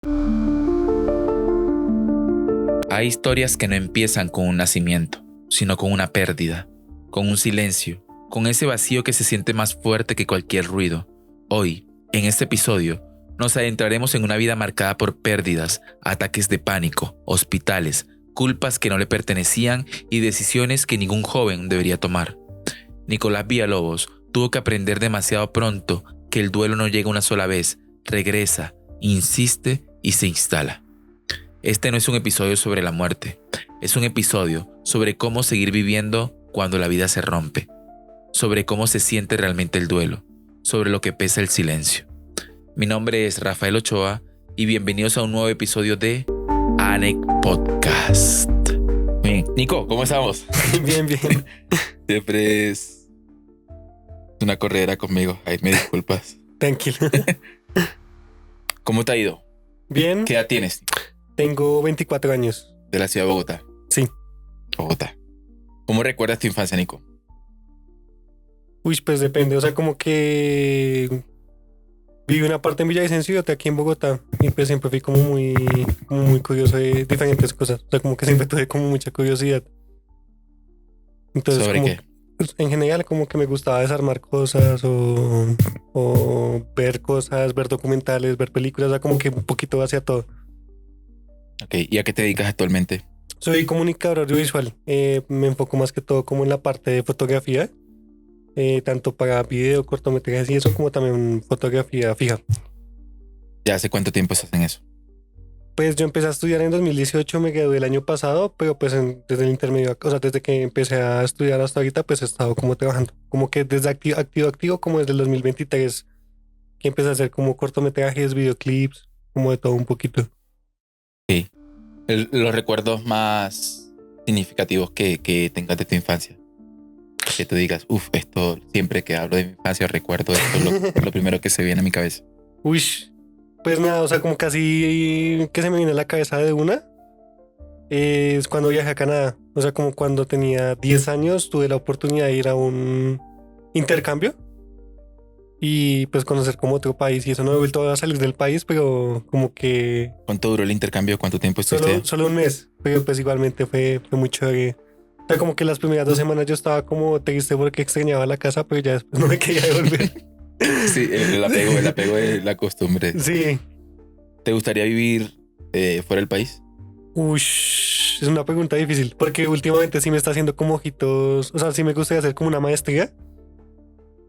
Hay historias que no empiezan con un nacimiento, sino con una pérdida, con un silencio, con ese vacío que se siente más fuerte que cualquier ruido. Hoy, en este episodio, nos adentraremos en una vida marcada por pérdidas, ataques de pánico, hospitales, culpas que no le pertenecían y decisiones que ningún joven debería tomar. Nicolás Villalobos tuvo que aprender demasiado pronto que el duelo no llega una sola vez, regresa, insiste y se instala. Este no es un episodio sobre la muerte, es un episodio sobre cómo seguir viviendo cuando la vida se rompe, sobre cómo se siente realmente el duelo, sobre lo que pesa el silencio. Mi nombre es Rafael Ochoa y bienvenidos a un nuevo episodio de ANEC Podcast. Bien, Nico, ¿cómo estamos? Bien. Siempre es una corredera conmigo, ahí me disculpas. Tranquilo. ¿Cómo te ha ido? Bien. ¿Qué edad tienes? Tengo 24 años. De la ciudad de Bogotá. Sí. Bogotá. ¿Cómo recuerdas tu infancia, Nico? Uy, pues depende. O sea, como que viví una parte en Villavicencio y otra aquí en Bogotá. Y pues siempre fui como muy curioso de diferentes cosas. O sea, como que siempre tuve como mucha curiosidad. Entonces, ¿Sobre como qué? pues, en general como que me gustaba desarmar cosas o ver cosas, ver documentales, ver películas. O sea, como que un poquito hacia todo. Ok, ¿y a qué te dedicas actualmente? Soy comunicador audiovisual. Me enfoco más que todo como en la parte de fotografía, tanto para video, cortometrajes y eso, como también fotografía fija. ¿Ya hace cuánto tiempo estás en eso? Pues yo empecé a estudiar en 2018, me gradué el año pasado, pero pues desde el intermedio, o sea, desde que empecé a estudiar hasta ahorita, pues he estado como trabajando. Como que desde activo, como desde el 2023, que empecé a hacer como cortometrajes, videoclips, como de todo un poquito. Sí. Los recuerdos más significativos que tengas de tu infancia. Que tú digas, esto siempre que hablo de mi infancia recuerdo esto, lo primero que se viene a mi cabeza. Uy, pues nada, o sea, como casi que se me viene a la cabeza de una, es cuando viajé a Canadá. O sea, como cuando tenía 10 años, tuve la oportunidad de ir a un intercambio y pues conocer como otro país. Y eso no he vuelto a salir del país, pero como que ¿Cuánto duró el intercambio? ¿Cuánto tiempo estuviste allá? solo un mes, pero pues igualmente fue muy chévere. O sea, como que las primeras 2 semanas yo estaba como triste porque extrañaba la casa, pero ya después no me quería devolver. Sí, el apego de la costumbre. Sí. ¿Te gustaría vivir fuera del país? Uy, es una pregunta difícil, porque últimamente sí me está haciendo como ojitos, o sea, sí me gustaría hacer como una maestría,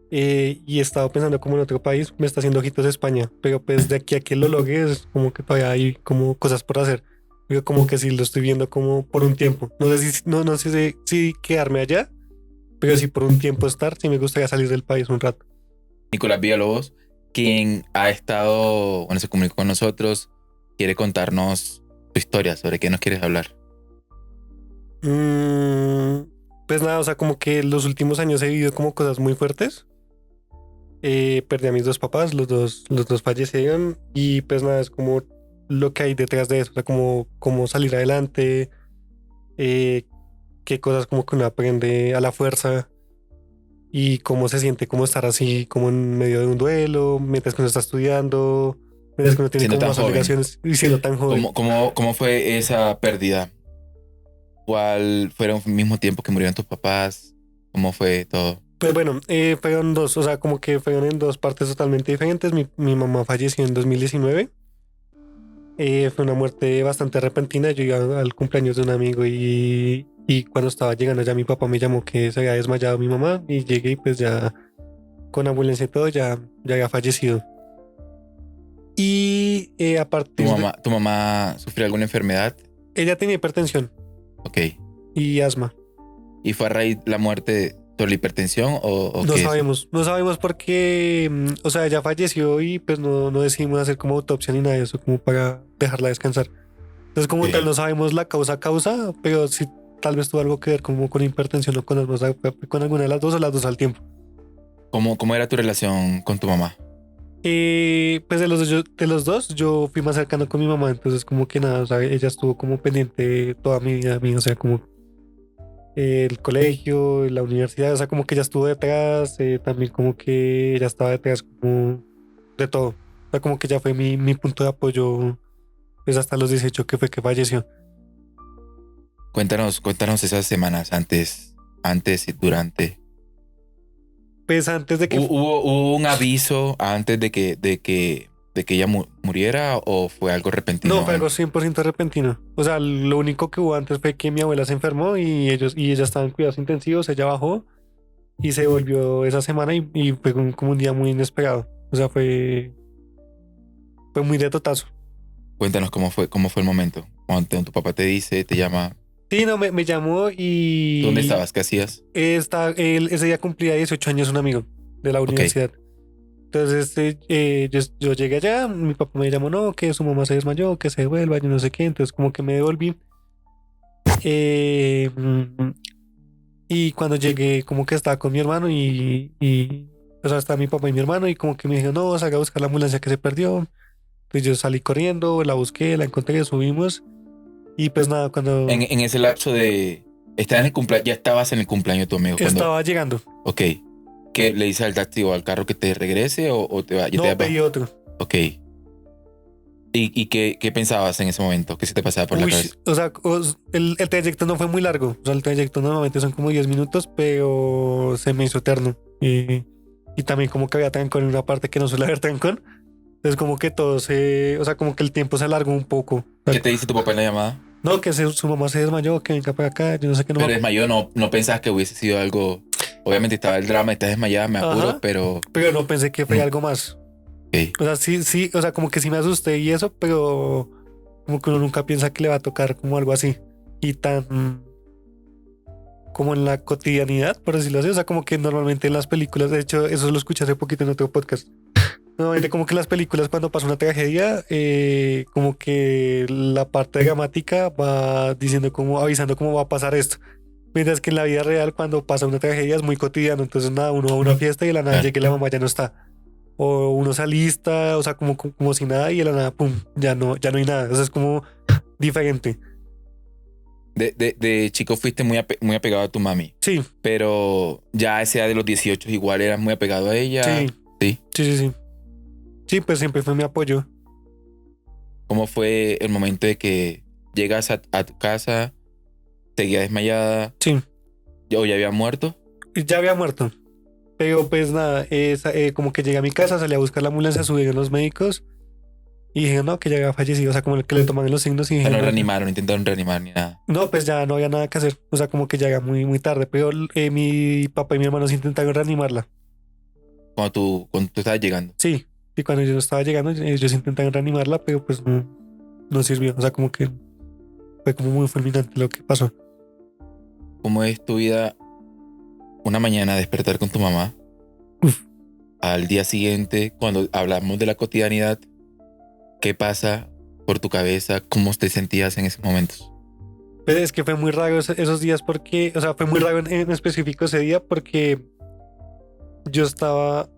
y he estado pensando como en otro país, me está haciendo ojitos España, pero pues de aquí a que lo logre es como que todavía hay como cosas por hacer. Yo como que sí lo estoy viendo como por un tiempo. No sé si quedarme allá, pero sí por un tiempo estar, sí me gustaría salir del país un rato. Nicolás Villalobos, quien ha estado, se comunicó con nosotros, quiere contarnos tu historia, sobre qué nos quieres hablar. Pues nada, o sea, como que los últimos años he vivido como cosas muy fuertes. Perdí a mis dos papás, los dos fallecieron y pues nada, es como lo que hay detrás de eso, o sea, como salir adelante, eh, qué cosas como que uno aprende a la fuerza y cómo se siente como estar así como en medio de un duelo, mientras que uno está estudiando, mientras que uno tiene Siendo como tan más joven. obligaciones y siendo tan joven. ¿Cómo fue esa pérdida? ¿Cuál fueron al mismo tiempo que murieron tus papás? ¿Cómo fue todo? Pues bueno, fueron dos, o sea, como que fueron en dos partes totalmente diferentes. Mi mamá falleció en 2019. Fue una muerte bastante repentina. Yo iba al cumpleaños de un amigo y cuando estaba llegando ya mi papá me llamó que se había desmayado mi mamá y llegué y pues ya con ambulancia y todo ya había fallecido. Y a ¿Tu partir de... mamá sufrió alguna enfermedad? Ella tenía hipertensión Ok. y asma. ¿Y fue a raíz de la muerte por la hipertensión o No qué es? sabemos porque, o sea, ella falleció y pues no decidimos hacer como autopsia ni nada de eso, como para dejarla descansar. Entonces, como Ok. tal, no sabemos la causa, pero sí tal vez tuvo algo que ver como con hipertensión o con asma, o sea, con alguna de las dos o las dos al tiempo. ¿Cómo era tu relación con tu mamá? Pues de los dos, yo fui más cercano con mi mamá, entonces como que nada, o sea, ella estuvo como pendiente toda mi vida a mí, o sea, como el colegio, la universidad, o sea, como que ella estuvo detrás, también como que ella estaba detrás como de todo, o sea, como que ella fue mi punto de apoyo pues hasta los 18 que fue que falleció. Cuéntanos esas semanas antes y durante. Pues antes de que... ¿Hubo un aviso antes de que ella muriera o fue algo repentino? No, fue algo 100% repentino. O sea, lo único que hubo antes fue que mi abuela se enfermó y ella estaba en cuidados intensivos, ella bajó y se volvió esa semana y fue como un día muy inesperado. O sea, fue muy de totazo. Cuéntanos cómo fue el momento. Cuando tu papá te dice, te llama. Sí, no, me llamó y... ¿Dónde estabas? ¿Qué hacías? Ese día cumplía 18 años un amigo de la Ok. universidad. Entonces yo llegué allá, mi papá me llamó, no, que su mamá se desmayó, que se devuelva, yo no sé qué. Entonces como que me devolví. Eh, mm, y cuando llegué, como que estaba con mi hermano o sea, estaba mi papá y mi hermano y como que me dijeron, no, salga a buscar la ambulancia que se perdió. Entonces yo salí corriendo, la busqué, la encontré, subimos. Y pues nada, cuando En ese lapso de... ya estabas en el cumpleaños de tu amigo. estaba llegando, Ok. ¿Qué le dices al taxi o al carro que te regrese o te va? no pedí otro. Ok. ¿Y qué pensabas en ese momento? ¿Qué se te pasaba por la Uy, cabeza? o sea, el trayecto no fue muy largo. O sea, el trayecto normalmente son como 10 minutos, pero se me hizo eterno. Y también como que había trancón en una parte que no suele haber trancón. Entonces como que o sea, como que el tiempo se alargó un poco. O sea, ¿Qué te dice tu papá en la llamada? no, que su mamá se desmayó, que venga para acá, yo no sé qué no. Pero desmayó, no pensabas que hubiese sido algo... Obviamente estaba el drama, estás desmayada, me apuro, Ajá. pero... Pero no pensé que fue Mm. algo más. Ok. O sea, sí, o sea, como que sí me asusté y eso, pero como que uno nunca piensa que le va a tocar como algo así. Y tan como en la cotidianidad, por decirlo así. O sea, como que normalmente en las películas, de hecho, eso lo escuché hace poquito en otro podcast. Normalmente como que en las películas cuando pasa una tragedia, como que la parte dramática va diciendo como, avisando cómo va a pasar esto. Mientras que en la vida real cuando pasa una tragedia es muy cotidiano. Entonces nada, uno va a una fiesta y de la nada Claro. llega y la mamá ya no está. O uno se alista, o sea, como si nada y de la nada, pum, ya no hay nada. O sea, es como diferente. De chico fuiste muy apegado a tu mami, Sí, pero ya a esa edad de los 18 igual eras muy apegado a ella. sí, Sí. sí. Sí, pues siempre fue mi apoyo. ¿Cómo fue el momento de que llegas a tu casa, seguía desmayada Sí, o ya había muerto? y ya había muerto. Pero pues nada, como que llegué a mi casa, salí a buscar la ambulancia, subí a los médicos y dije, no, que ya había fallecido. O sea, como el que le toman los signos y O dije, sea, no no, reanimaron, no intentaron reanimar ni nada. no, pues ya no había nada que hacer. O sea, como que ya era muy, muy tarde. Pero mi papá y mi hermano sí intentaron reanimarla. Cuando tú estabas llegando. Sí, y cuando yo estaba llegando, ellos intentaron reanimarla, pero pues no sirvió. O sea, como que fue como muy fulminante lo que pasó. ¿Cómo es tu vida una mañana despertar con tu mamá? Uf. Al día siguiente, cuando hablamos de la cotidianidad, ¿qué pasa por tu cabeza? ¿Cómo te sentías en esos momentos? Pero es que fue muy raro esos días porque, o sea, fue muy raro en específico ese día porque yo estaba,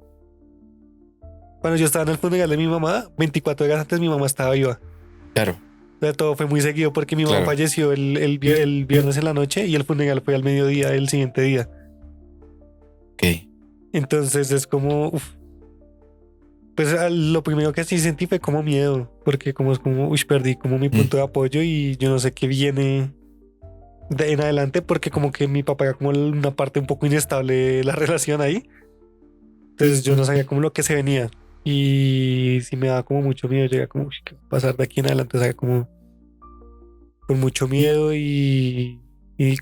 cuando yo estaba en el funeral de mi mamá, 24 horas antes mi mamá estaba viva. Claro, O sea, todo fue muy seguido porque mi mamá Claro. falleció el viernes en la noche y el funeral fue al mediodía del siguiente día. ok. Entonces es como, uf. Pues lo primero que sí sentí fue como miedo, porque como es como, uy, perdí como mi punto de apoyo y yo no sé qué viene de en adelante, porque como que mi papá era como una parte un poco inestable de la relación ahí. Entonces yo no sabía como lo que se venía. Y sí me daba como mucho miedo, llega como, uy, ¿qué va a pasar de aquí en adelante? O sea, como con mucho miedo y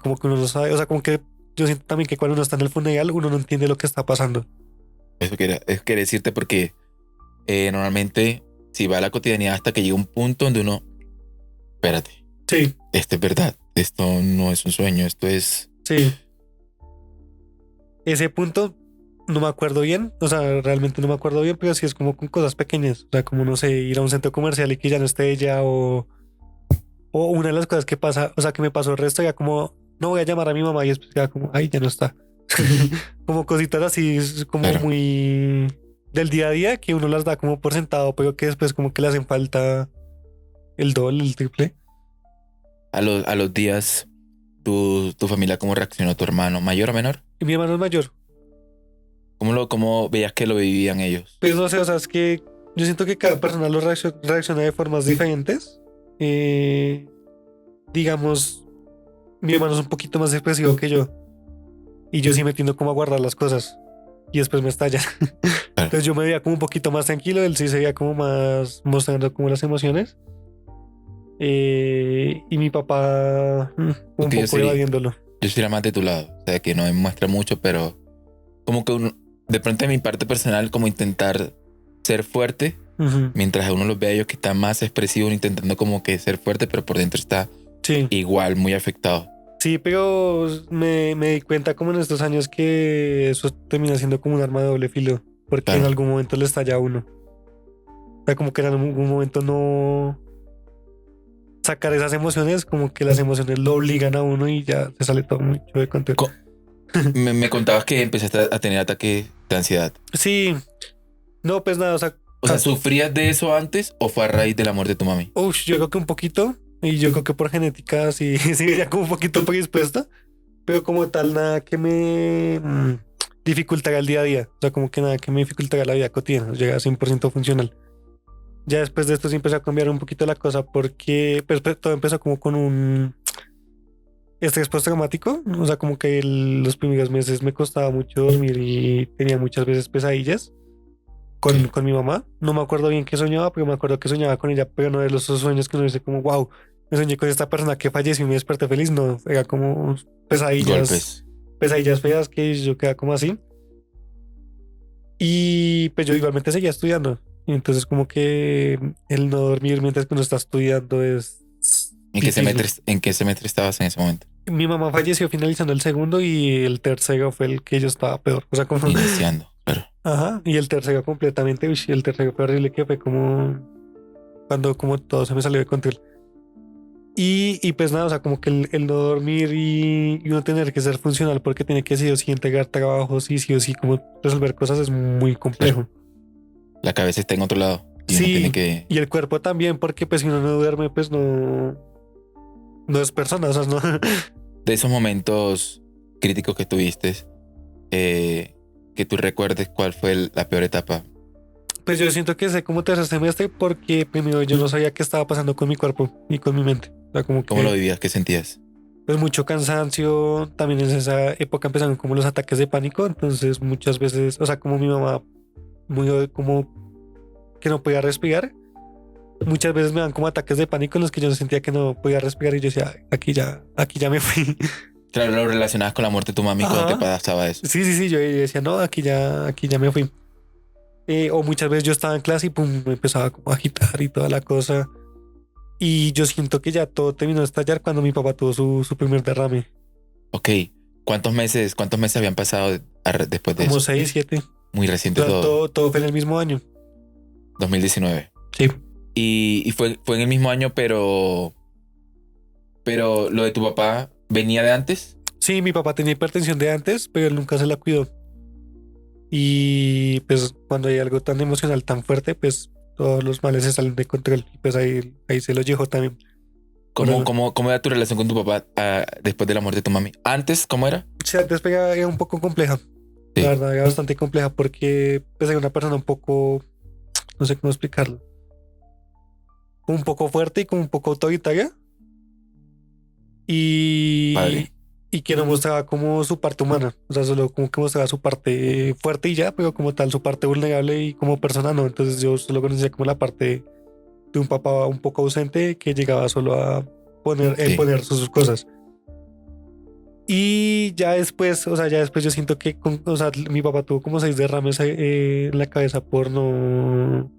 como que uno no sabe, o sea, como que yo siento también que cuando uno está en el funeral, uno no entiende lo que está pasando. Eso quería decirte porque normalmente si va a la cotidianidad hasta que llega un punto donde uno, espérate, Sí, esto es verdad, esto no es un sueño, esto es... sí. Ese punto no me acuerdo bien, o sea, realmente no me acuerdo bien, pero sí es como con cosas pequeñas, o sea, como no sé, ir a un centro comercial y que ya no esté ella, o una de las cosas que pasa, o sea, que me pasó el resto, ya como, no voy a llamar a mi mamá y después ya como, ay, ya no está. Como cositas así, es como Claro. muy del día a día, que uno las da como por sentado, pero que después como que le hacen falta el doble, el triple. A los días, tu familia, ¿cómo reaccionó tu hermano? ¿Mayor o menor? Y mi hermano es mayor, ¿Cómo veías que lo vivían ellos? pues no sé, o sea, es que yo siento que cada persona reacciona de formas diferentes. digamos, mi hermano es un poquito más expresivo que yo. Y yo sí me tiendo como a guardar las cosas. Y después me estalla. Claro. Entonces yo me veía como un poquito más tranquilo. Él sí se veía como más mostrando como las emociones. Y mi papá un Porque poco evadiéndolo. yo sería más de tu lado. O sea, que no me muestra mucho, pero como que de pronto en mi parte personal, como intentar ser fuerte, Ujú. mientras uno los ve a ellos que están más expresivos, intentando como que ser fuerte, pero por dentro está Sí. igual, muy afectado. Sí, pero me di cuenta como en estos años que eso termina siendo como un arma de doble filo, porque Claro. en algún momento le estalla a uno. O sea, como que en algún momento no sacar esas emociones, como que las emociones lo obligan a uno y ya se sale todo mucho de control. Me contabas que empezaste a tener ataques de ansiedad. Sí, no, pues nada, o sea, O sea, ¿sufrías de eso antes o fue a raíz de la muerte de tu mami? yo creo que un poquito, y yo creo que por genética sí, sí, ya como un poquito predispuesta, pero como tal, nada que me dificultara el día a día, o sea, como que nada que me dificultara la vida cotidiana, llega a 100% funcional. Ya después de esto sí empezó a cambiar un poquito la cosa porque pues, todo empezó como con un estrés postraumático, o sea, como que los primeros meses me costaba mucho dormir y tenía muchas veces pesadillas con mi mamá. No me acuerdo bien qué soñaba, pero me acuerdo que soñaba con ella, pero no de los sueños que uno dice como, wow, me soñé con esta persona que falleció y me desperté feliz, no, era como Golpes. pesadillas feas que yo quedaba como así. Y pues yo igualmente seguía estudiando. Y entonces como que el no dormir mientras que uno está estudiando es difícil. En qué semestre estabas en ese momento? Mi mamá falleció finalizando el segundo y el tercero fue el que yo estaba peor. O sea, como... Iniciando, claro. Ajá, y el tercero completamente, uy, el tercero fue horrible que fue como cuando como todo se me salió de control. Y pues nada, o sea, como que el no dormir y uno tener que ser funcional porque tiene que sí o sí entregar trabajos y sí o sí como resolver cosas es muy complejo. La cabeza está en otro lado y uno Sí, tiene que... y el cuerpo también, porque pues si uno no duerme, pues no es persona, o sea, no. De esos momentos críticos que tuviste, que tú recuerdes cuál fue la peor etapa. Pues yo siento que sé como tercer semestre porque primero yo no sabía qué estaba pasando con mi cuerpo y con mi mente. O sea, como ¿Cómo lo que vivías? ¿Qué sentías? pues mucho cansancio, también en esa época empezaron como los ataques de pánico, entonces muchas veces, o sea, como mi mamá muy como que no podía respirar, muchas veces me dan como ataques de pánico en los que yo sentía que no podía respirar y yo decía, aquí ya me fui. Claro, lo relacionabas con la muerte de tu mami cuando te Ajá. pasaba eso. Sí, yo decía, no, aquí ya me fui. O muchas veces yo estaba en clase y pum, me empezaba como a agitar y toda la cosa. Y yo siento que ya todo terminó de estallar cuando mi papá tuvo su primer derrame. Ok, cuántos meses habían pasado después de Como eso? 6, 7. Muy O reciente sea, todo, todo fue en el mismo año. 2019. Sí. Y fue en el mismo año, pero lo de tu papá venía de antes. Sí, mi papá tenía hipertensión de antes, pero él nunca se la cuidó. Y pues cuando hay algo tan emocional, tan fuerte, pues todos los males se salen de control. Y pues ahí se lo llevó también. Por ¿Cómo, algo. cómo era tu relación con tu papá después de la muerte de tu mami? Antes, ¿cómo era? O sea, antes era un poco compleja. La Sí. verdad, era bastante compleja porque pues era una persona un poco, no sé cómo explicarlo, un poco fuerte y como un poco autoritaria. Y, Padre. y que no mostraba como su parte humana. O sea, solo como que mostraba su parte fuerte y ya, pero como tal su parte vulnerable y como persona no. Entonces yo solo conocía como la parte de un papá un poco ausente que llegaba solo a Sí. poner sus cosas. Y ya después, o sea, ya después yo siento que, o sea, mi papá tuvo como 6 derrames en la cabeza por no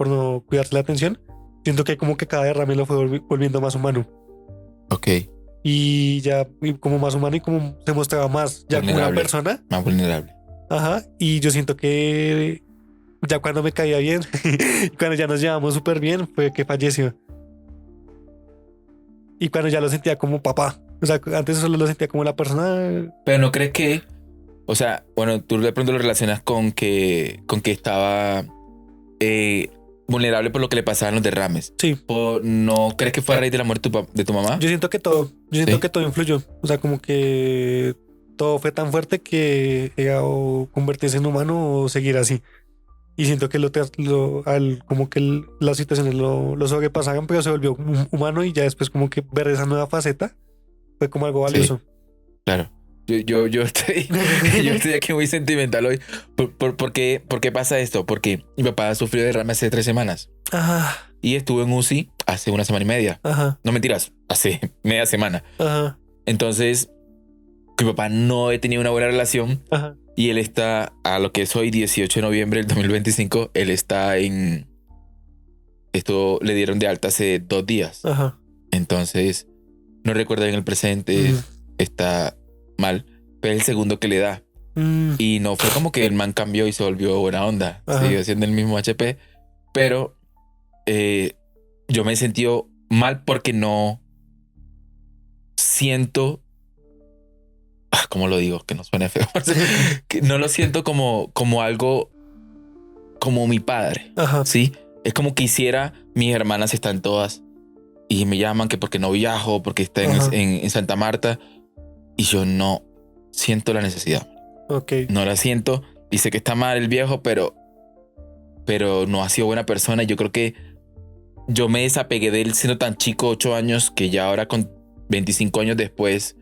cuidarse la atención. Siento que como que cada derrame lo fue volviendo más humano. Ok. Y ya como más humano y como se mostraba más ya como una Vulnerable. persona. Más vulnerable. Ajá. Y yo siento que ya cuando me caía bien, cuando ya nos llevamos súper bien, fue que falleció. Y cuando ya lo sentía como papá. O sea, antes solo lo sentía como la persona. Pero no crees que, o sea, bueno, tú de pronto lo relacionas con que estaba vulnerable por lo que le pasaban los derrames. Sí. ¿No crees que fue a raíz de la muerte de tu mamá? Yo siento que todo. Yo siento Sí. que todo influyó. O sea, como que todo fue tan fuerte que era o convertirse en humano o seguir así. Y siento que como que las situaciones lo sobrepasaban, pero se volvió humano y ya después como que ver esa nueva faceta fue como algo Sí, valioso. claro. Yo estoy, yo estoy aquí muy sentimental hoy. ¿Por qué pasa esto? Porque mi papá sufrió derrame hace 3 semanas Ajá, y estuvo en UCI hace una semana y media. ajá, No mentiras, hace media semana. ajá, Entonces, con mi papá no he tenido una buena relación ajá, y él está, a lo que es hoy, 18 de noviembre del 2025, él está en... Esto le dieron de alta hace 2 días. ajá. Entonces, no recuerda bien el presente, Mm, está mal, pero es el segundo que le da. mm, Y no fue como que el man cambió y se volvió buena onda. ajá, Siguió siendo el mismo HP, pero eh, yo me he sentido mal porque no siento, ¿cómo lo digo? Que no suene feo. Que no lo siento como algo como mi padre, ajá, ¿sí? Es como quisiera, mis hermanas están todas y me llaman que porque no viajo, porque está ajá. en Santa Marta y yo no siento la necesidad. Ok. No la siento y sé que está mal el viejo, pero no ha sido buena persona. Yo creo que yo me desapegué de él siendo tan chico, 8 años, que ya ahora con 25 años después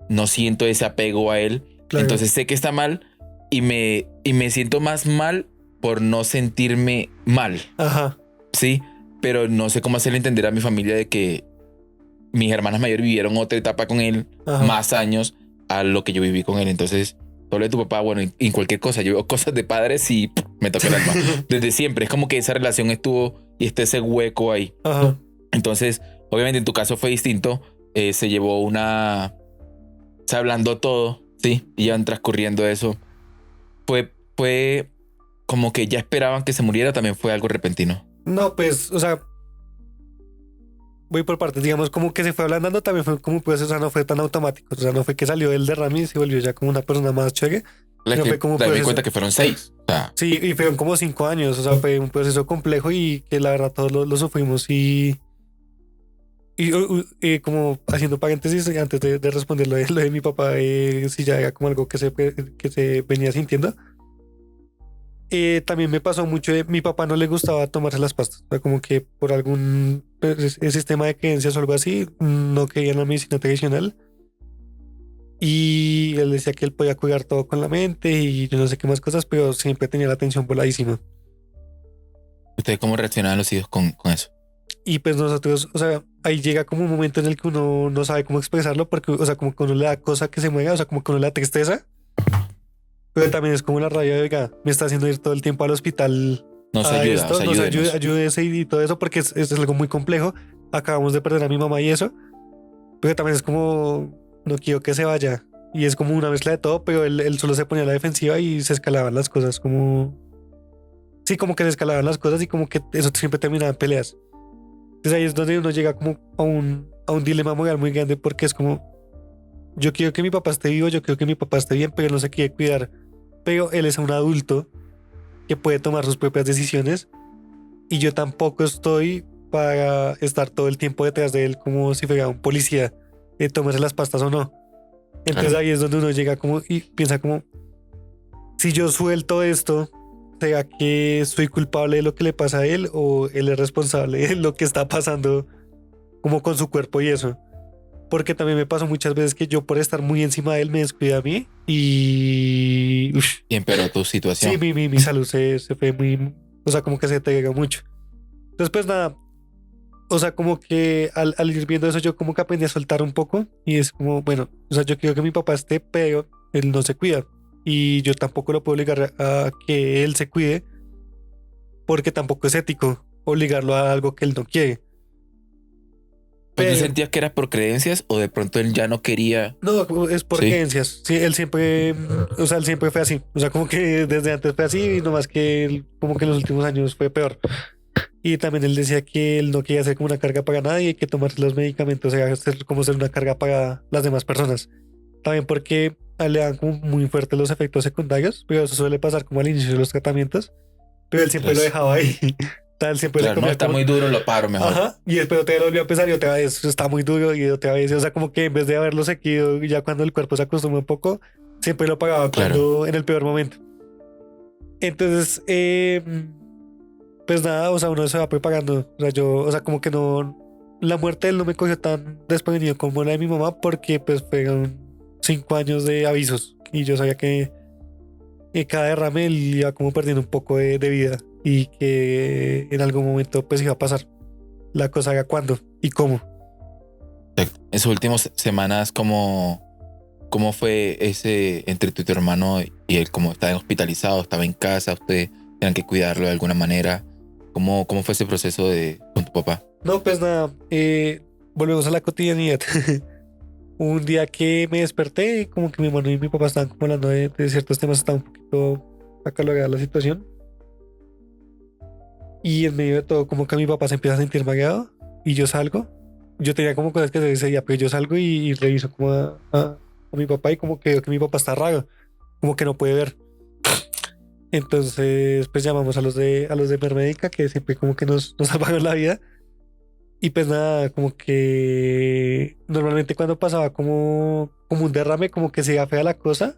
no siento ese apego a él. Claro. Entonces sé que está mal y me siento más mal por no sentirme mal, Ajá, ¿sí? Pero no sé cómo hacerle entender a mi familia de que mis hermanas mayores vivieron otra etapa con él, ajá. más años a lo que yo viví con él. Entonces, solo de tu papá, bueno, en cualquier cosa, yo veo cosas de padres y me toca el alma. Desde siempre, es como que esa relación estuvo y está ese hueco ahí. Ajá. Entonces, obviamente en tu caso fue distinto, se llevó se ablandó todo, ¿sí? Y ya transcurriendo eso, fue como que ya esperaban que se muriera, también fue algo repentino. No, pues, o sea, voy por partes. Digamos, como que se fue ablandando, también fue como, pues, o sea, no fue tan automático. O sea, no fue que salió del derrame y se volvió ya como una persona más chévere, Es sino que fue como un dame en proceso. cuenta que fueron 6. O sea, Sí, y fueron como 5 años. O sea, fue un proceso complejo y que la verdad todos lo sufrimos. Y como haciendo paréntesis, antes de responder lo de mi papá, si ya era como algo que se venía sintiendo. También me pasó mucho de mi papá no le gustaba tomarse las pastas. O sea, como que por algún sistema de creencias o algo así, no creía en la medicina tradicional. Y él decía que él podía cuidar todo con la mente y yo no sé qué más cosas, pero siempre tenía la atención voladísima. ¿ustedes cómo reaccionaban los hijos con eso? Y pues nosotros, o sea, ahí llega como un momento en el que uno no sabe cómo expresarlo, porque, o sea, como que uno le da cosa que se mueva, o sea, como que uno le da tristeza, pero también es como la rabia de, oiga, me está haciendo ir todo el tiempo al hospital Nos a ayuda, o esto, sea, nos ayúdenos. ayúdese y todo eso, porque es algo muy complejo. Acabamos de perder a mi mamá y eso, pero también es como, no quiero que se vaya. Y es como una mezcla de todo, pero él solo se ponía a la defensiva y se escalaban las cosas, como, sí, como que se escalaban las cosas y como que eso siempre terminaba en peleas. Entonces ahí es donde uno llega como a un dilema moral muy grande porque es como, yo quiero que mi papá esté vivo, yo quiero que mi papá esté bien, pero él no se quiere cuidar. Pero él es un adulto que puede tomar sus propias decisiones y yo tampoco estoy para estar todo el tiempo detrás de él como si fuera un policía, tomarse las pastas o no. Entonces Claro. ahí es donde uno llega como y piensa como, si yo suelto esto, ¿será que soy culpable de lo que le pasa a él o él es responsable de lo que está pasando como con su cuerpo y eso? Porque también me pasó muchas veces que yo por estar muy encima de él me descuidé a mí y Y empeoró tu sí, situación. mi salud se fue muy, o sea, como que se deterioró mucho. Entonces, pues nada, o sea, como que al ir viendo eso yo como que aprendí a soltar un poco y es como, bueno, o sea, yo quiero que mi papá esté, pero él no se cuida y yo tampoco lo puedo obligar a que él se cuide porque tampoco es ético obligarlo a algo que él no quiere. ¿Pero tú Pero sentías que era por creencias o de pronto él ya no quería? no, es por Sí, creencias. Sí, él siempre, o sea, él siempre fue así. O sea, como que desde antes fue así, y nomás que él, como que en los últimos años fue peor. Y también él decía que él no quería ser como una carga para nadie y que tomarse los medicamentos era ser, como ser una carga para las demás personas. También porque a él le dan como muy fuertes los efectos secundarios, pero eso suele pasar como al inicio de los tratamientos. Pero él siempre lo pues, dejaba ahí. Tal, siempre le claro, no, comía está como, muy duro, lo paro mejor. ajá, y después otra vez lo volvió a empezar y otra vez está muy duro y otra vez, o sea, como que en vez de haberlo seguido, ya cuando el cuerpo se acostumbra un poco, siempre lo pagaba Claro. cuando en el peor momento. Entonces, pues nada, o sea, uno se va preparando. O sea, o sea, como que no, la muerte de él no me cogió tan desprevenido como la de mi mamá porque pues fueron 5 años de avisos y yo sabía que cada derrame él iba como perdiendo un poco de vida y que en algún momento pues iba a pasar. La cosa era cuándo y cómo. En sus últimas semanas, ¿cómo fue ese entre tu hermano y él? ¿Cómo estaba hospitalizado? ¿Estaba en casa? ¿Ustedes tenían que cuidarlo de alguna manera? ¿Cómo fue ese proceso con tu papá? No, pues nada, volvemos a la cotidianidad. Un día que me desperté, como que mi hermano y mi papá estaban como hablando de ciertos temas, estaba un poquito acalorada la situación. Y en medio de todo, como que mi papá se empieza a sentir mareado y yo salgo. Yo tenía como cosas que hacer ese día, pero yo salgo y reviso como a mi papá y como que veo que mi papá está raro, como que no puede ver. Entonces, pues llamamos a los de Mermédica, que siempre como que nos salvaron la vida. Y pues nada, como que normalmente cuando pasaba como un derrame, como que se iba fea la cosa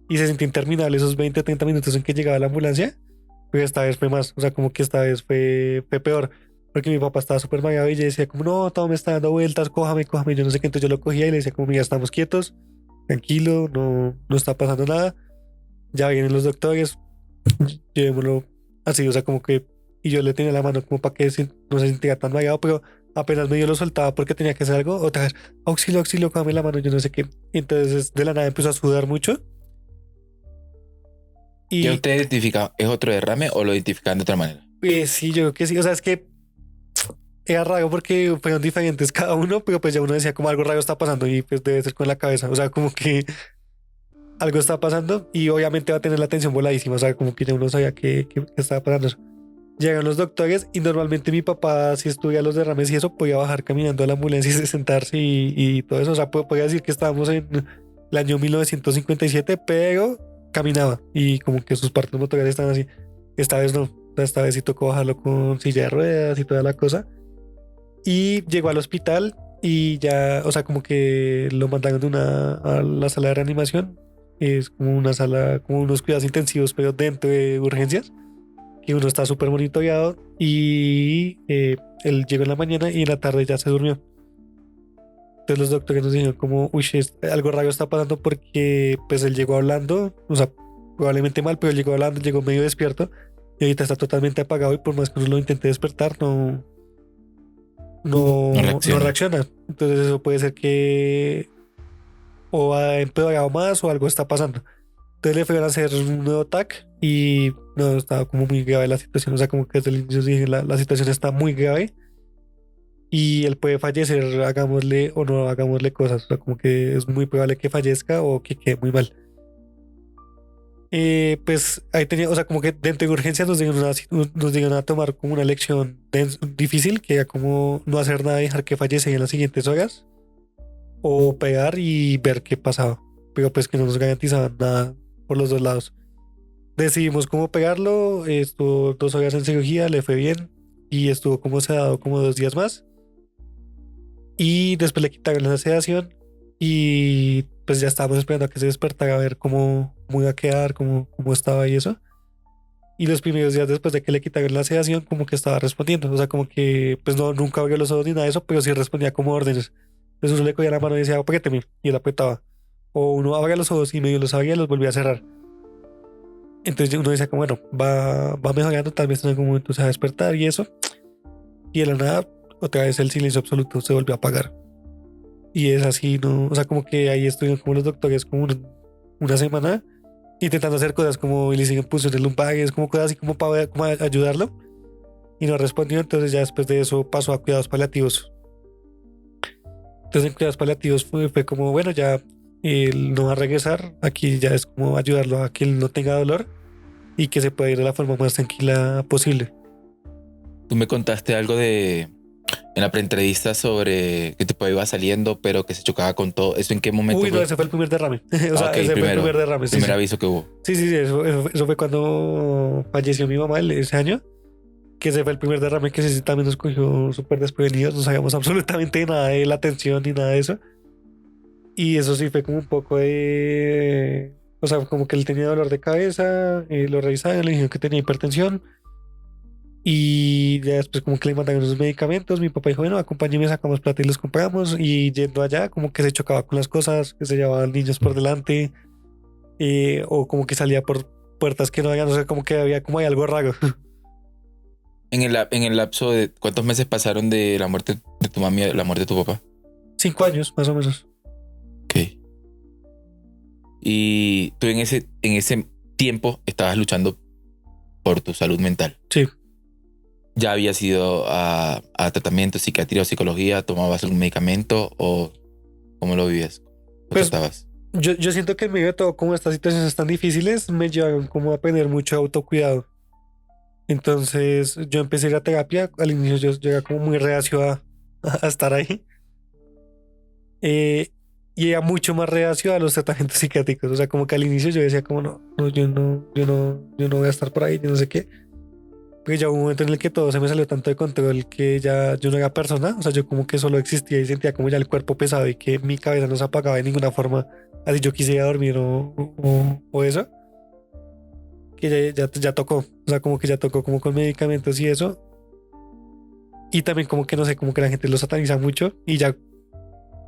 y se sentía interminable esos 20 30 minutos en que llegaba la ambulancia. Pero esta vez fue más, o sea, como que esta vez fue peor, porque mi papá estaba súper mareado y yo decía como, no, todo me está dando vueltas, cójame, yo no sé qué, entonces yo lo cogía y le decía como, mira, estamos quietos, tranquilo, no está pasando nada, ya vienen los doctores, llevémoslo así, o sea, como que, y yo le tenía la mano como para que no se sintiera tan mareado, pero apenas medio lo soltaba porque tenía que hacer algo, otra vez, auxilio, cójame la mano, yo no sé qué, y entonces de la nada empezó a sudar mucho. ¿Ya Y usted identifica, es otro derrame o lo identifican de otra manera? sí, yo creo que sí, o sea, es que era raro porque fueron diferentes cada uno, pero pues ya uno decía como algo raro está pasando y pues debe ser con la cabeza, o sea, como que algo está pasando y obviamente va a tener la atención voladísima, o sea, como que ya uno sabía que estaba pasando eso. Llegan los doctores y normalmente mi papá, si estudia los derrames y eso, podía bajar caminando a la ambulancia y sentarse y todo eso, o sea, podía decir que estábamos en el año 1957, pero caminaba y como que sus partes motoras estaban así. Esta vez no, o sea, esta vez sí tocó bajarlo con silla de ruedas y toda la cosa. Y llegó al hospital y ya, o sea, como que lo mandaron a la sala de reanimación. Es como una sala, como unos cuidados intensivos, pero dentro de urgencias, que uno está súper monitoreado. Y él llegó en la mañana y en la tarde ya se durmió. Entonces los doctores nos dijeron como, uy, algo raro está pasando porque pues él llegó hablando, o sea, probablemente mal, pero él llegó hablando, llegó medio despierto y ahorita está totalmente apagado y por más que uno lo intente despertar, No no reacciona. reacciona. Entonces eso puede ser que o ha empeorado más o algo está pasando. Entonces le fueron a hacer un nuevo TAC y no, estaba como muy grave la situación. O sea, como que desde el inicio dije, la situación está muy grave y él puede fallecer, hagámosle o no hagámosle cosas. O sea, como que es muy probable que fallezca o que quede muy mal. Pues ahí tenía, o sea, como que dentro de urgencias nos dieron a tomar como una lección difícil, que era como no hacer nada y dejar que fallece en las siguientes horas o pegar y ver qué pasaba. Pero pues que no nos garantizaban nada por los dos lados. Decidimos cómo pegarlo, estuvo 2 horas en cirugía, le fue bien y estuvo como sedado como 2 días más. Y después le quitaron la sedación y pues ya estábamos esperando a que se despertara a ver cómo iba a quedar, cómo estaba y eso. Y los primeros días después de que le quitaron la sedación, como que estaba respondiendo. O sea, como que pues no, nunca abrió los ojos ni nada de eso, pero sí respondía como órdenes. Entonces uno le cogía la mano y decía, apriéteme, y él apretaba. O uno abría los ojos y medio los abría y los volvía a cerrar. Entonces uno decía como, bueno, va mejorando, tal vez en algún momento se va a despertar y eso. Y de la nada, otra vez el silencio absoluto se volvió a apagar. Y es así, ¿no? O sea, como que ahí estuvieron como los doctores como una semana intentando hacer cosas como le hicieron punciones lumbares, como cosas así como para como ayudarlo. Y no respondió, entonces ya después de eso pasó a cuidados paliativos. Entonces en cuidados paliativos fue como, bueno, ya él no va a regresar, aquí ya es como ayudarlo a que él no tenga dolor y que se pueda ir de la forma más tranquila posible. Tú me contaste algo en la preentrevista sobre que tu papá iba saliendo, pero que se chocaba con todo. ¿Eso en qué momento Uy, no, fue? ese fue el primer derrame. O Ah, sea, ok, ese fue el primer primero. derrame, sí, Primer sí. aviso que hubo. Sí, eso fue cuando falleció mi mamá ese año, que ese fue el primer derrame que sí también nos cogió súper desprevenidos, no sabíamos absolutamente nada de la atención ni nada de eso. Y eso sí fue como un poco O sea, como que él tenía dolor de cabeza, lo revisaron, le dijeron que tenía hipertensión y ya después como que le mandaron esos medicamentos. Mi papá dijo, bueno, acompáñeme, sacamos plata y los compramos y yendo allá como que se chocaba con las cosas, que se llevaban niños por delante o como que salía por puertas que no había, no sé, como que había como hay algo raro. En el lapso de cuántos meses pasaron de la muerte de tu mami a la muerte de tu papá. 5 años, más o menos. Ok. Y tú en ese tiempo estabas luchando por tu salud mental. Sí. ¿Ya habías ido a tratamiento, psiquiatría o psicología? ¿Tomabas algún medicamento o cómo lo vivías? ¿Lo Pues tratabas? yo siento que en medio de todo, como estas situaciones tan difíciles, me llevaron como a aprender mucho autocuidado. Entonces yo empecé a ir a terapia. Al inicio yo era como muy reacio a estar ahí. Eh, y era mucho más reacio a los tratamientos psiquiátricos. O sea, como que al inicio yo decía como no, yo no voy a estar por ahí, yo no sé qué. Porque ya hubo un momento en el que todo se me salió tanto de control que ya yo no era persona. O sea, yo como que solo existía y sentía como ya el cuerpo pesado y que mi cabeza no se apagaba de ninguna forma. Así yo quisiera dormir o eso. Que ya tocó. O sea, como que ya tocó como con medicamentos y eso. Y también como que no sé, como que la gente los sataniza mucho. Y ya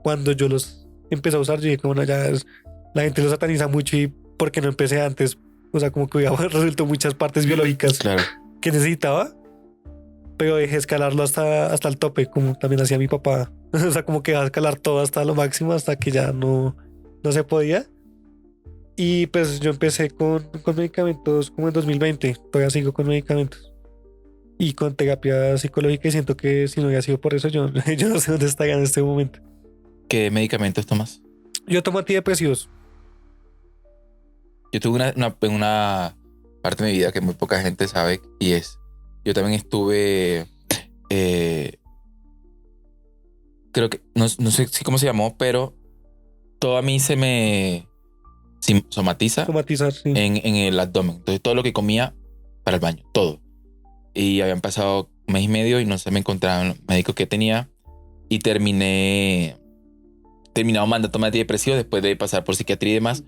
cuando yo los empecé a usar, yo dije como no, la gente los sataniza mucho y ¿por qué no empecé antes? O sea, como que hubiera resuelto muchas partes biológicas Claro. que necesitaba, pero dejé escalarlo hasta el tope, como también hacía mi papá. O sea, como que dejaba escalar todo hasta lo máximo, hasta que ya no se podía. Y pues yo empecé con medicamentos como en 2020, todavía sigo con medicamentos. Y con terapia psicológica y siento que si no hubiera sido por eso, yo no sé dónde estaría en este momento. ¿Qué medicamentos tomas? Yo tomo antidepresivos. Yo tuve una parte de mi vida que muy poca gente sabe y es, yo también estuve, creo que, no sé si cómo se llamó, pero todo a mí se me somatiza Somatizar, sí. en el abdomen. Entonces todo lo que comía para el baño, todo. Y habían pasado un mes y medio y no se me encontraban los médicos que tenía y terminaba un mandato antidepresivo después de pasar por psiquiatría y demás.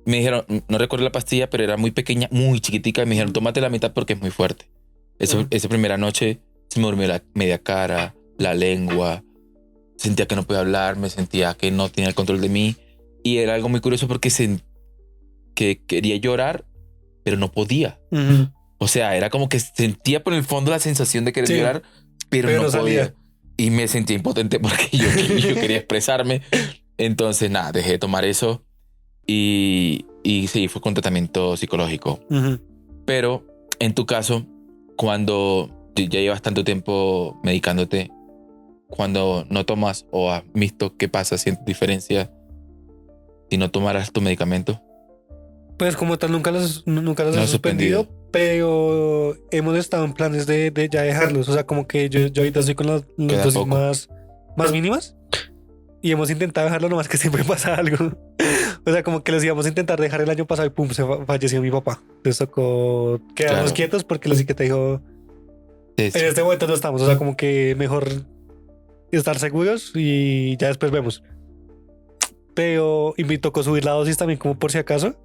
Me dijeron, no recuerdo la pastilla, pero era muy pequeña, muy chiquitica. Y me dijeron, tómate la mitad porque es muy fuerte. Esa primera noche se me durmió la media cara, la lengua. Sentía que no podía hablar, me sentía que no tenía el control de mí. Y era algo muy curioso porque que quería llorar, pero no podía. Ujú. O sea, era como que sentía por el fondo la sensación de querer Sí, llorar, pero pero no no podía. salía. Y me sentía impotente porque yo quería expresarme. Entonces, nada, dejé de tomar eso y sí, fue con tratamiento psicológico. Ujú. Pero en tu caso, cuando ya llevas tanto tiempo medicándote, cuando no tomas o has visto qué pasa, sientes diferencia si no tomaras tu medicamento, Pues como tal nunca los no he has suspendido. suspendido, pero hemos estado en planes de ya dejarlos. O sea, como que yo ahorita estoy con las Queda dosis poco. más mínimas y hemos intentado dejarlo, nomás que siempre pasa algo. O sea, como que los íbamos a intentar dejar el año pasado y pum, falleció mi papá. Entonces tocó quedarnos Claro. quietos porque la psiquiatra dijo, Sí, en sí. este momento no estamos. O sea, como que mejor estar seguros y ya después vemos. Pero y me tocó subir la dosis también como por si acaso.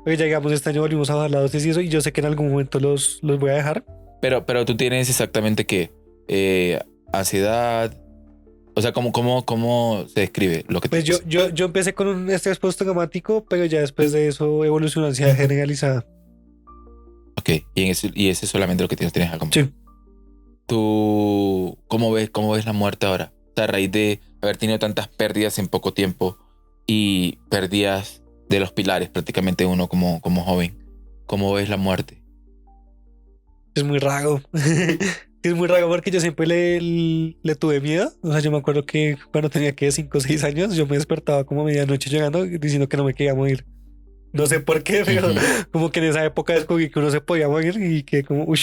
Porque ya llegamos este año, volvimos a bajar la dosis y eso, y yo sé que en algún momento los voy a dejar. Pero tú tienes exactamente qué, ansiedad. O sea, ¿cómo se describe lo que te Pues yo, pasa? yo empecé con un estrés postraumático, pero ya después de eso evolucionó a ansiedad generalizada. Ok, y ese es solamente lo que tienes algo más. Sí. ¿Tú cómo ves la muerte ahora? O sea, a raíz de haber tenido tantas pérdidas en poco tiempo y pérdidas de los pilares, prácticamente uno como joven. ¿Cómo ves la muerte? Es muy raro. Es muy raro porque yo siempre le tuve miedo. O sea, yo me acuerdo que cuando tenía que 5 o 6 años, yo me despertaba como a medianoche llegando diciendo que no me quería morir. No sé por qué, pero Ujú. como que en esa época descubrí que uno se podía morir y que como, uff.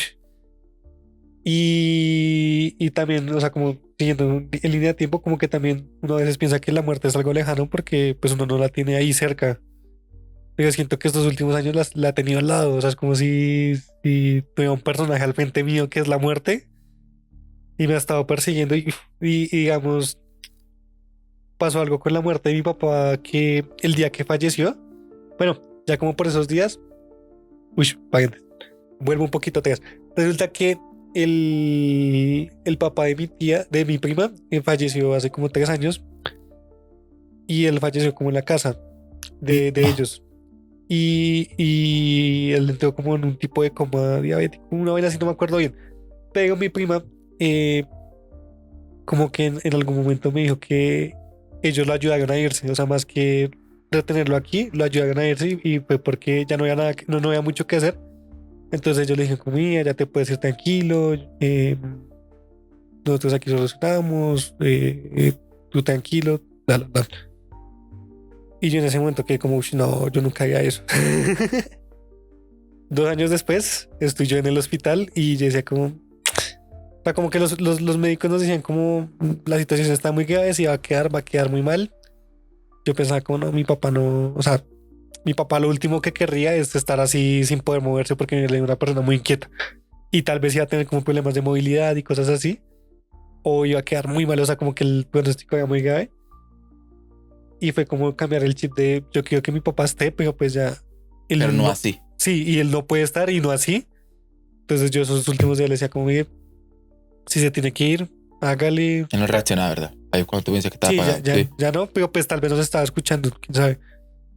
Y también, o sea, como siguiendo en línea de tiempo, como que también uno a veces piensa que la muerte es algo lejano porque pues uno no la tiene ahí cerca. Pero siento que estos últimos años la he tenido al lado. O sea, es como si tuviera un personaje al frente mío que es la muerte y me ha estado persiguiendo y digamos, pasó algo con la muerte de mi papá que el día que falleció, bueno, Ya como por esos días, uy, paguen, vuelvo un poquito atrás. Resulta que el papá de mi tía, de mi prima, falleció hace como 3 años y él falleció como en la casa de ellos. Y él entró como en un tipo de coma diabético, una vaina así, no me acuerdo bien. Pero mi prima, como que en algún momento me dijo que ellos lo ayudaron a irse, o sea, más que retenerlo aquí, lo ayudaron a irse y fue porque ya no había nada, no había mucho que hacer. Entonces yo le dije, como, mira, ya te puedes ir tranquilo, nosotros aquí solucionamos, tú tranquilo, bla, bla, bla. Y yo en ese momento quedé como, "Ush, no, yo nunca haría eso". 2 años después, estoy yo en el hospital y yo decía como, o sea, como que los médicos nos decían como la situación está muy grave, si va a quedar muy mal. Yo pensaba como, no, mi papá no, o sea, mi papá lo último que querría es estar así sin poder moverse porque él es una persona muy inquieta y tal vez iba a tener como problemas de movilidad y cosas así, o iba a quedar muy mal, o sea, como que el pronóstico era muy grave. Y fue como cambiar el chip de yo quiero que mi papá esté, pero pues ya Pero él no no, así. sí, y él no puede estar y no así. Entonces yo esos últimos días le decía como, "Oye, si se tiene que ir, hágale". Ya no reacciona, ¿verdad? Ahí cuando tú me dices que estaba Sí, apagado. Sí. ya no, pero pues tal vez nos estaba escuchando, quién sabe.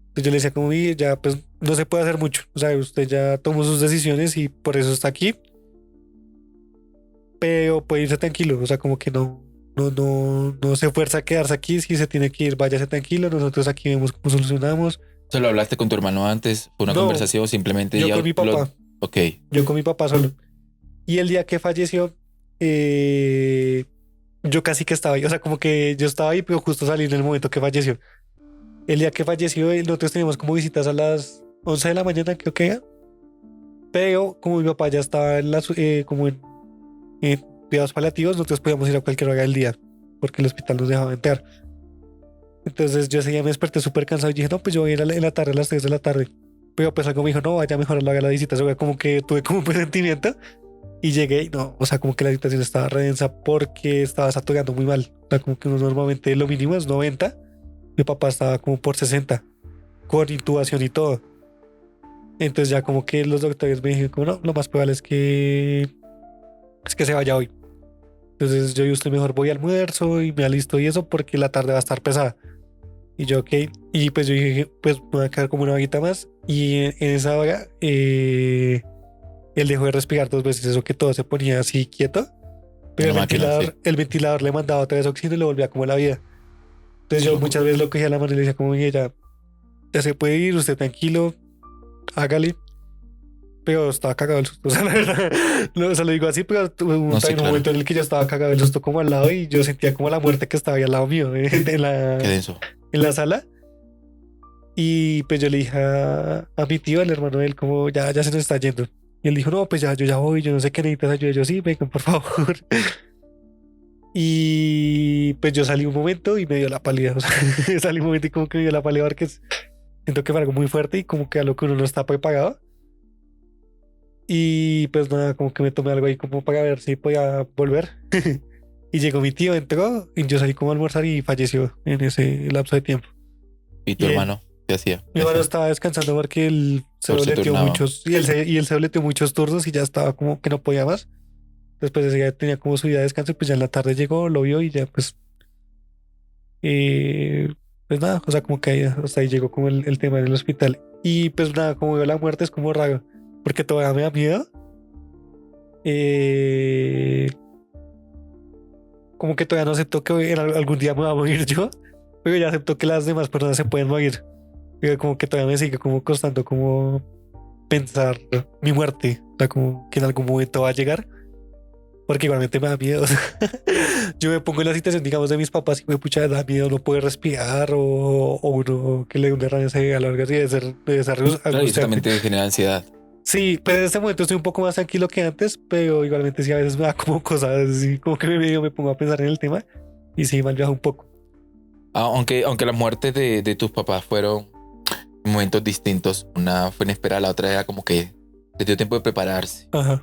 Entonces yo le decía como, "Oye, ya pues no se puede hacer mucho. O sea, usted ya tomó sus decisiones y por eso está aquí, pero puede irse tranquilo". O sea, como que no se fuerza a quedarse aquí. Si se tiene que ir, váyase tranquilo. Nosotros aquí vemos cómo solucionamos. ¿Solo hablaste con tu hermano antes? ¿Fue una No, conversación o simplemente yo ya con mi lo... papá, Ok. yo con mi papá solo. Y el día que falleció, yo casi que estaba ahí. O sea, como que yo estaba ahí, pero justo salí en el momento que falleció. El día que falleció, nosotros teníamos como visitas a las 11 de la mañana, creo que era. Pero como mi papá ya estaba como en cuidados paliativos, nosotros podíamos ir a cualquier hora del día, porque el hospital nos dejaba entrar. Entonces yo ese día me desperté súper cansado y dije, no, pues yo voy a ir en la tarde, a las 3 de la tarde. Pero pues algo me dijo, no, vaya mejor no haga la visita. Eso fue como que tuve como un presentimiento. Y llegué y no, o sea, como que la habitación estaba re densa porque estaba saturando muy mal. O sea, como que uno normalmente lo mínimo es 90. Mi papá estaba como por 60, con intubación y todo. Entonces ya como que los doctores me dijeron como no, lo más probable es que se vaya hoy. Entonces yo y usted mejor voy al almuerzo y me alisto y eso porque la tarde va a estar pesada. Y yo, ok. Y pues yo dije, pues me voy a quedar como una horita más. Y en esa hora, él dejó de respirar 2 veces, eso que todo se ponía así quieto. Pero Una máquina, sí. el ventilador le mandaba otra vez oxígeno y le volvía como la vida. Entonces yo muchas veces lo cogía a la mano y le decía como, "Oye, ya se puede ir, usted tranquilo, hágale". Pero estaba cagado el susto, o sea, la verdad, no, o sea, lo digo así, pero tuve No sé, también un claro. momento en el que yo estaba cagado el susto como al lado y yo sentía como la muerte que estaba ahí al lado mío, Qué denso. en la sala. Y pues yo le dije a mi tío, el hermano de él, como ya se nos está yendo. Y él dijo, no, pues ya, yo ya voy, yo no sé qué necesitas ayuda. Yo sí, vengan, por favor. Y pues yo salí un momento y me dio la pálida. O sea, salí un momento y como que me dio la pálida porque siento que fue algo muy fuerte y como que a lo que uno no está preparado. Y pues nada, como que me tomé algo ahí como para ver si podía volver. Y llegó mi tío, entró y yo salí como a almorzar y falleció en ese lapso de tiempo. ¿Y tu Y él, hermano qué hacía? mi hermano estaba descansando porque él se Por se dobleteó turnaba. muchos y él se dobleteó muchos turnos y ya estaba como que no podía más. Después ese día tenía como su día de descanso y pues ya en la tarde llegó, lo vio y ya eh, pues nada, o sea, como que hasta ahí llegó como el tema del hospital. Y pues nada, como veo la muerte es como raro, porque todavía me da miedo. Eh, Como que todavía no acepto que algún día me va a morir yo, pero ya acepto que las demás personas se pueden morir. Pero como que todavía me sigue como costando como pensar mi muerte, o sea, como que en algún momento va a llegar, porque igualmente me da miedo. O sea, yo me pongo en la situación, digamos, de mis papás y me pucha, da miedo no poder respirar o uno que le dé un derrame cerebral o algo así, debe ser Claro, y eso también angustiante. te genera ansiedad. Sí, pero en este momento estoy un poco más tranquilo que antes, pero igualmente sí a veces me da como cosas así, como que me pongo a pensar en el tema y sí me viaja un poco. Aunque las muertes de tus papás fueron momentos distintos, una fue inesperada, la otra era como que les dio tiempo de prepararse. Ajá.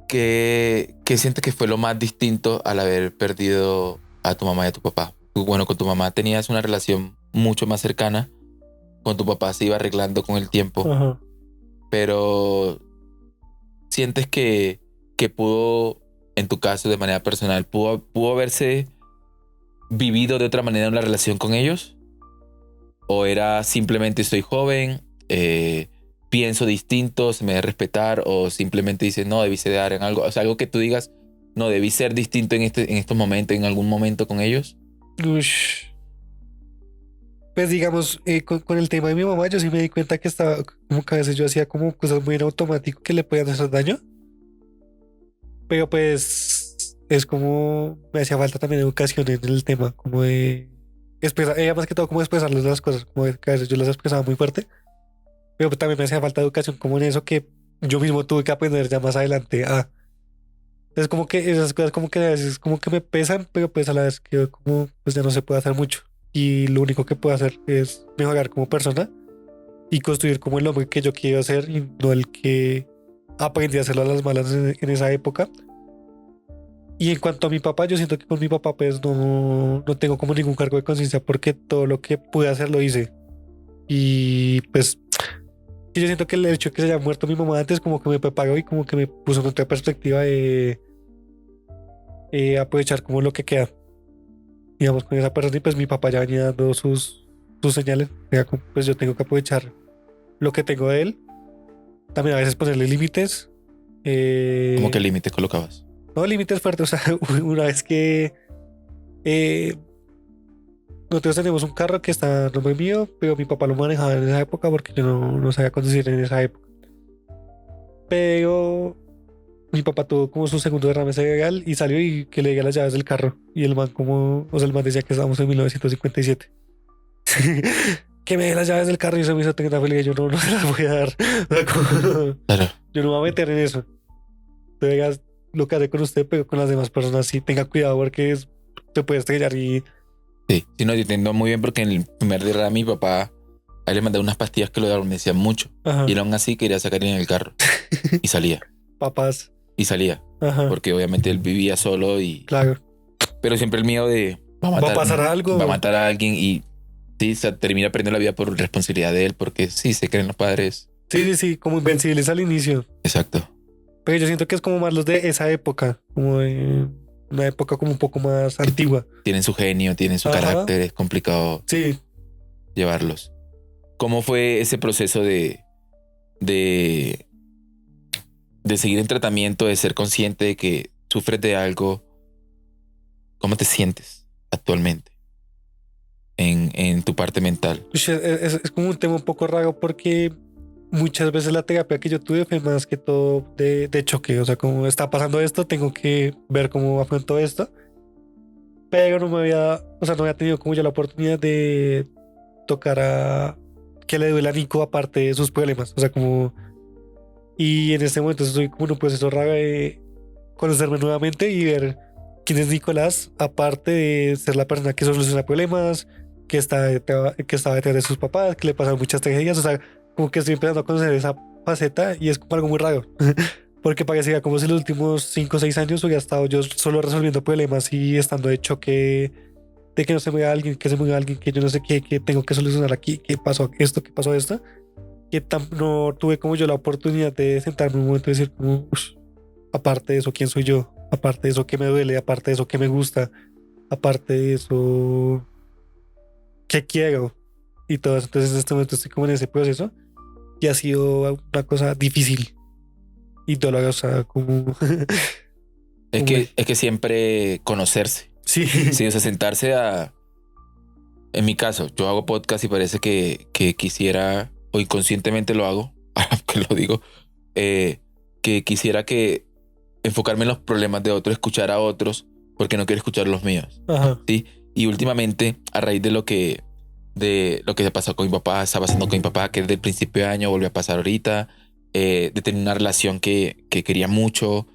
¿Qué sientes que fue lo más distinto al haber perdido a tu mamá y a tu papá? Tú, bueno, con tu mamá tenías una relación mucho más cercana con tu papá se iba arreglando con el tiempo, Ajá. pero sientes que pudo, en tu caso de manera personal, pudo haberse vivido de otra manera una relación con ellos, o era simplemente estoy joven, pienso distinto, se me debe respetar, o simplemente dices no, debí ceder en algo, o sea, algo que tú digas no, debí ser distinto en estos momentos, en algún momento con ellos. Ush. Pues digamos, con el tema de mi mamá, yo sí me di cuenta que estaba como que a veces yo hacía como cosas muy en automático que le podían hacer daño. Pero pues es como me hacía falta también educación en el tema, como de expresar, más que todo como expresarles las cosas, como de que a veces yo las expresaba muy fuerte, pero pues también me hacía falta educación como en eso que yo mismo tuve que aprender ya más adelante. Es como que esas cosas como que a veces como que me pesan, pero pues a la vez que como pues ya no se puede hacer mucho. Y lo único que puedo hacer es mejorar como persona y construir como el hombre que yo quiero ser y no el que aprendí a hacerlo a las malas en esa época. Y en cuanto a mi papá, yo siento que con mi papá pues no tengo como ningún cargo de conciencia porque todo lo que pude hacer lo hice. Y pues yo siento que el hecho de que se haya muerto mi mamá antes como que me preparó y como que me puso en otra perspectiva de aprovechar como lo que queda. Digamos con esa persona y pues mi papá ya venía dando sus señales. Era como, pues yo tengo que aprovechar lo que tengo de él. También a veces ponerle límites. ¿Cómo que límite colocabas? No límites fuertes. O sea, una vez que eh, nosotros tenemos un carro que está a nombre mío, pero mi papá lo manejaba en esa época porque yo no sabía conducir en esa época. Pero mi papá tuvo como su segundo derrame cerebral y salió y que le diera las llaves del carro. Y el man como, o sea, el man decía que estábamos en 1957. Que me dé las llaves del carro y se me hizo tan feliz. Yo no se las voy a dar. O sea, Claro. yo no me voy a meter en eso. Te digas lo que haré con usted, pero con las demás personas sí tenga cuidado porque te puede estrellar y... Sí, no, yo entiendo muy bien porque en el primer día mi papá, a él le mandaba unas pastillas que lo adormecían mucho. Ajá. Y él aún así quería sacar en el carro. Y salía. Papás. Y salía. Ajá. Porque obviamente él vivía solo y... Claro. Pero siempre el miedo de... Va a pasar algo. Va a matar a alguien y... Sí, se termina perdiendo la vida por responsabilidad de él porque sí, se creen los padres. Sí, como invencibles al inicio. Exacto. Pero yo siento que es como más los de esa época, como de una época como un poco más antigua. Tienen su genio, tienen su Ajá. carácter, es complicado Sí. llevarlos. ¿Cómo fue ese proceso de seguir en tratamiento, de ser consciente de que sufres de algo? ¿Cómo te sientes actualmente en tu parte mental? Es como un tema un poco raro porque muchas veces la terapia que yo tuve fue más que todo de choque. O sea, como está pasando esto, tengo que ver cómo afronto esto. Pero no había tenido como ya la oportunidad de tocar a que le duele a Nico aparte de sus problemas. O sea, como... Y en este momento estoy como en un proceso raro de conocerme nuevamente y ver quién es Nicolás, aparte de ser la persona que soluciona problemas, que que estaba detrás de sus papás, que le pasan muchas tragedias. O sea, como que estoy empezando a conocer esa faceta y es como algo muy raro. Porque parecía como si los últimos 5 o 6 años hubiera estado yo solo resolviendo problemas y estando de choque de que no se mueva alguien, que se mueva alguien, que yo no sé qué, que tengo que solucionar aquí, qué pasó esto, qué pasó esto. Que no tuve como yo la oportunidad de sentarme un momento y decir como, aparte de eso, ¿quién soy yo? Aparte de eso, ¿qué me duele? Aparte de eso, ¿qué me gusta? Aparte de eso, ¿qué quiero? Y todo eso. Entonces en este momento estoy como en ese proceso y ha sido una cosa difícil y dolorosa como... Es que siempre conocerse. Sí. Sí, o sea, sentarse a... En mi caso, yo hago podcast y parece que quisiera, o inconscientemente lo hago, ahora que lo digo, que quisiera que enfocarme en los problemas de otros, escuchar a otros, porque no quiero escuchar los míos. Ajá. ¿Sí? Y últimamente, a raíz de lo que se pasó con mi papá, está pasando con mi papá, que desde el principio de año volvió a pasar ahorita, de tener una relación que quería mucho,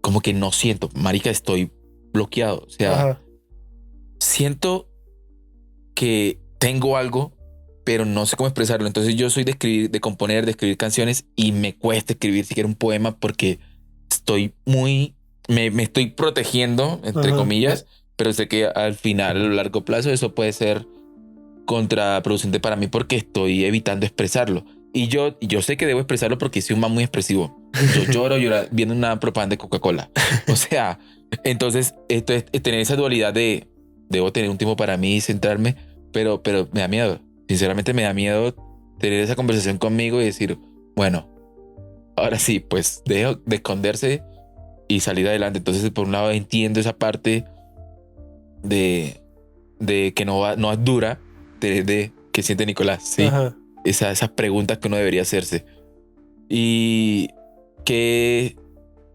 como que no siento, marica, estoy bloqueado. O sea, Ajá. siento que tengo algo, pero no sé cómo expresarlo. Entonces yo soy de escribir, de componer, de escribir canciones y me cuesta escribir siquiera un poema porque estoy muy... Me estoy protegiendo, entre Ajá. comillas, pero sé que al final, a largo plazo, eso puede ser contraproducente para mí porque estoy evitando expresarlo. Y yo sé que debo expresarlo porque soy un man muy expresivo. Yo lloro viendo una propaganda de Coca-Cola. O sea, entonces esto es tener esa dualidad de debo tener un tiempo para mí y centrarme, pero me da miedo. Sinceramente me da miedo tener esa conversación conmigo y decir, bueno, ahora sí, pues dejo de esconderse y salir adelante. Entonces, por un lado entiendo esa parte de que no es dura, de que siente Nicolás, ¿sí? Ajá. Esas preguntas que uno debería hacerse. ¿Y qué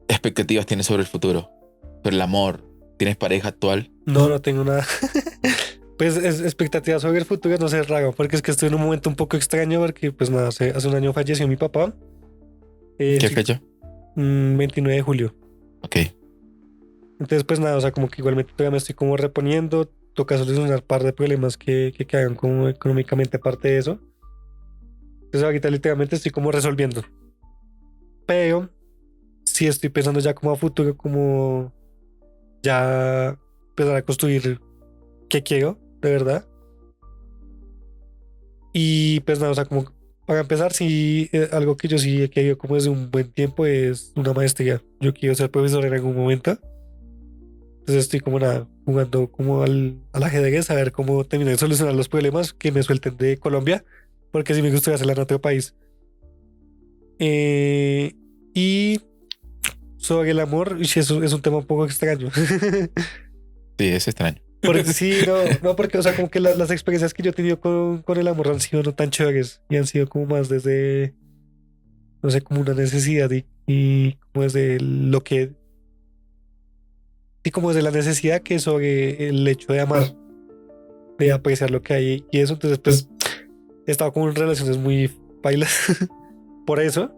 expectativas tienes sobre el futuro? Sobre el amor. ¿Tienes pareja actual? No, no tengo nada. Pues expectativas sobre el futuro no sé, raro, porque es que estoy en un momento un poco extraño porque pues nada, hace un año falleció mi papá. ¿Qué Sí, fecha? 29 de julio. Ok. Entonces pues nada, o sea, como que igualmente todavía me estoy como reponiendo, toca solucionar un par de problemas que quedan como económicamente parte de eso. Entonces ahorita literalmente estoy como resolviendo. Pero sí estoy pensando ya como a futuro, como ya empezar a construir qué quiero, de verdad. Y pues nada, o sea, como para empezar, sí, algo que yo sí he querido como desde un buen tiempo es una maestría. Yo quiero ser profesor en algún momento. Entonces estoy como nada, jugando como al ajedrez, a ver cómo terminar de solucionar los problemas que me suelten de Colombia, porque sí me gustaría hacerla en otro país. Eh, y sobre el amor, uish, eso es un tema un poco extraño. Sí, es extraño. Porque sí, no, porque, o sea, como que las experiencias que yo he tenido con el amor han sido no tan chéveres y han sido como más desde, no sé, como una necesidad y como desde lo que, sí, como desde la necesidad que sobre el hecho de amar, de apreciar lo que hay y eso. Entonces, pues, he estado como en relaciones muy pailas por eso.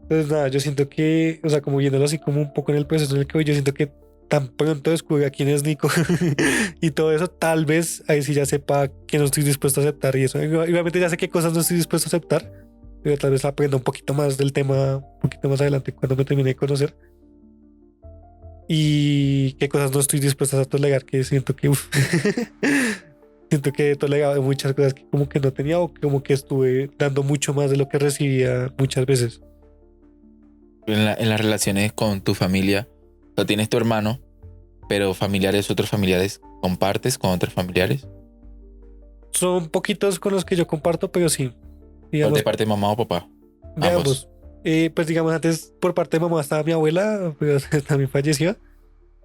Entonces, nada, yo siento que, o sea, como viéndolo así como un poco en el proceso en el que voy, yo siento que tan pronto descubra quién es Nico y todo eso, tal vez ahí sí ya sepa que no estoy dispuesto a aceptar y eso. Igualmente ya sé qué cosas no estoy dispuesto a aceptar, pero tal vez aprenda un poquito más del tema un poquito más adelante cuando me termine de conocer y qué cosas no estoy dispuesto a tolerar, que siento que, uf, siento que he tolerado muchas cosas que como que no tenía o como que estuve dando mucho más de lo que recibía muchas veces. En las relaciones con tu familia, o sea, tienes tu hermano, pero familiares, otros familiares, ¿compartes con otros familiares? Son poquitos con los que yo comparto, pero sí, ¿O de digamos, parte de mamá o papá? de Ambos. ambos. Pues digamos, antes por parte de mamá estaba mi abuela, pero también falleció.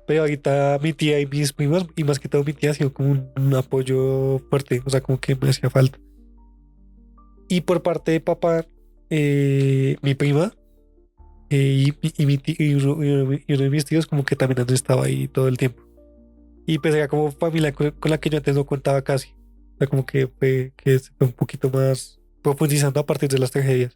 Pero ahorita mi tía y mis primos, y más que todo mi tía, ha sido como un apoyo fuerte, o sea, como que me hacía falta. Y por parte de papá, mi prima y y uno de mis tíos, como que también han estado ahí todo el tiempo. Y pues era como familia con la que yo antes no contaba casi. O sea, como que fue, que se fue un poquito más profundizando a partir de las tragedias.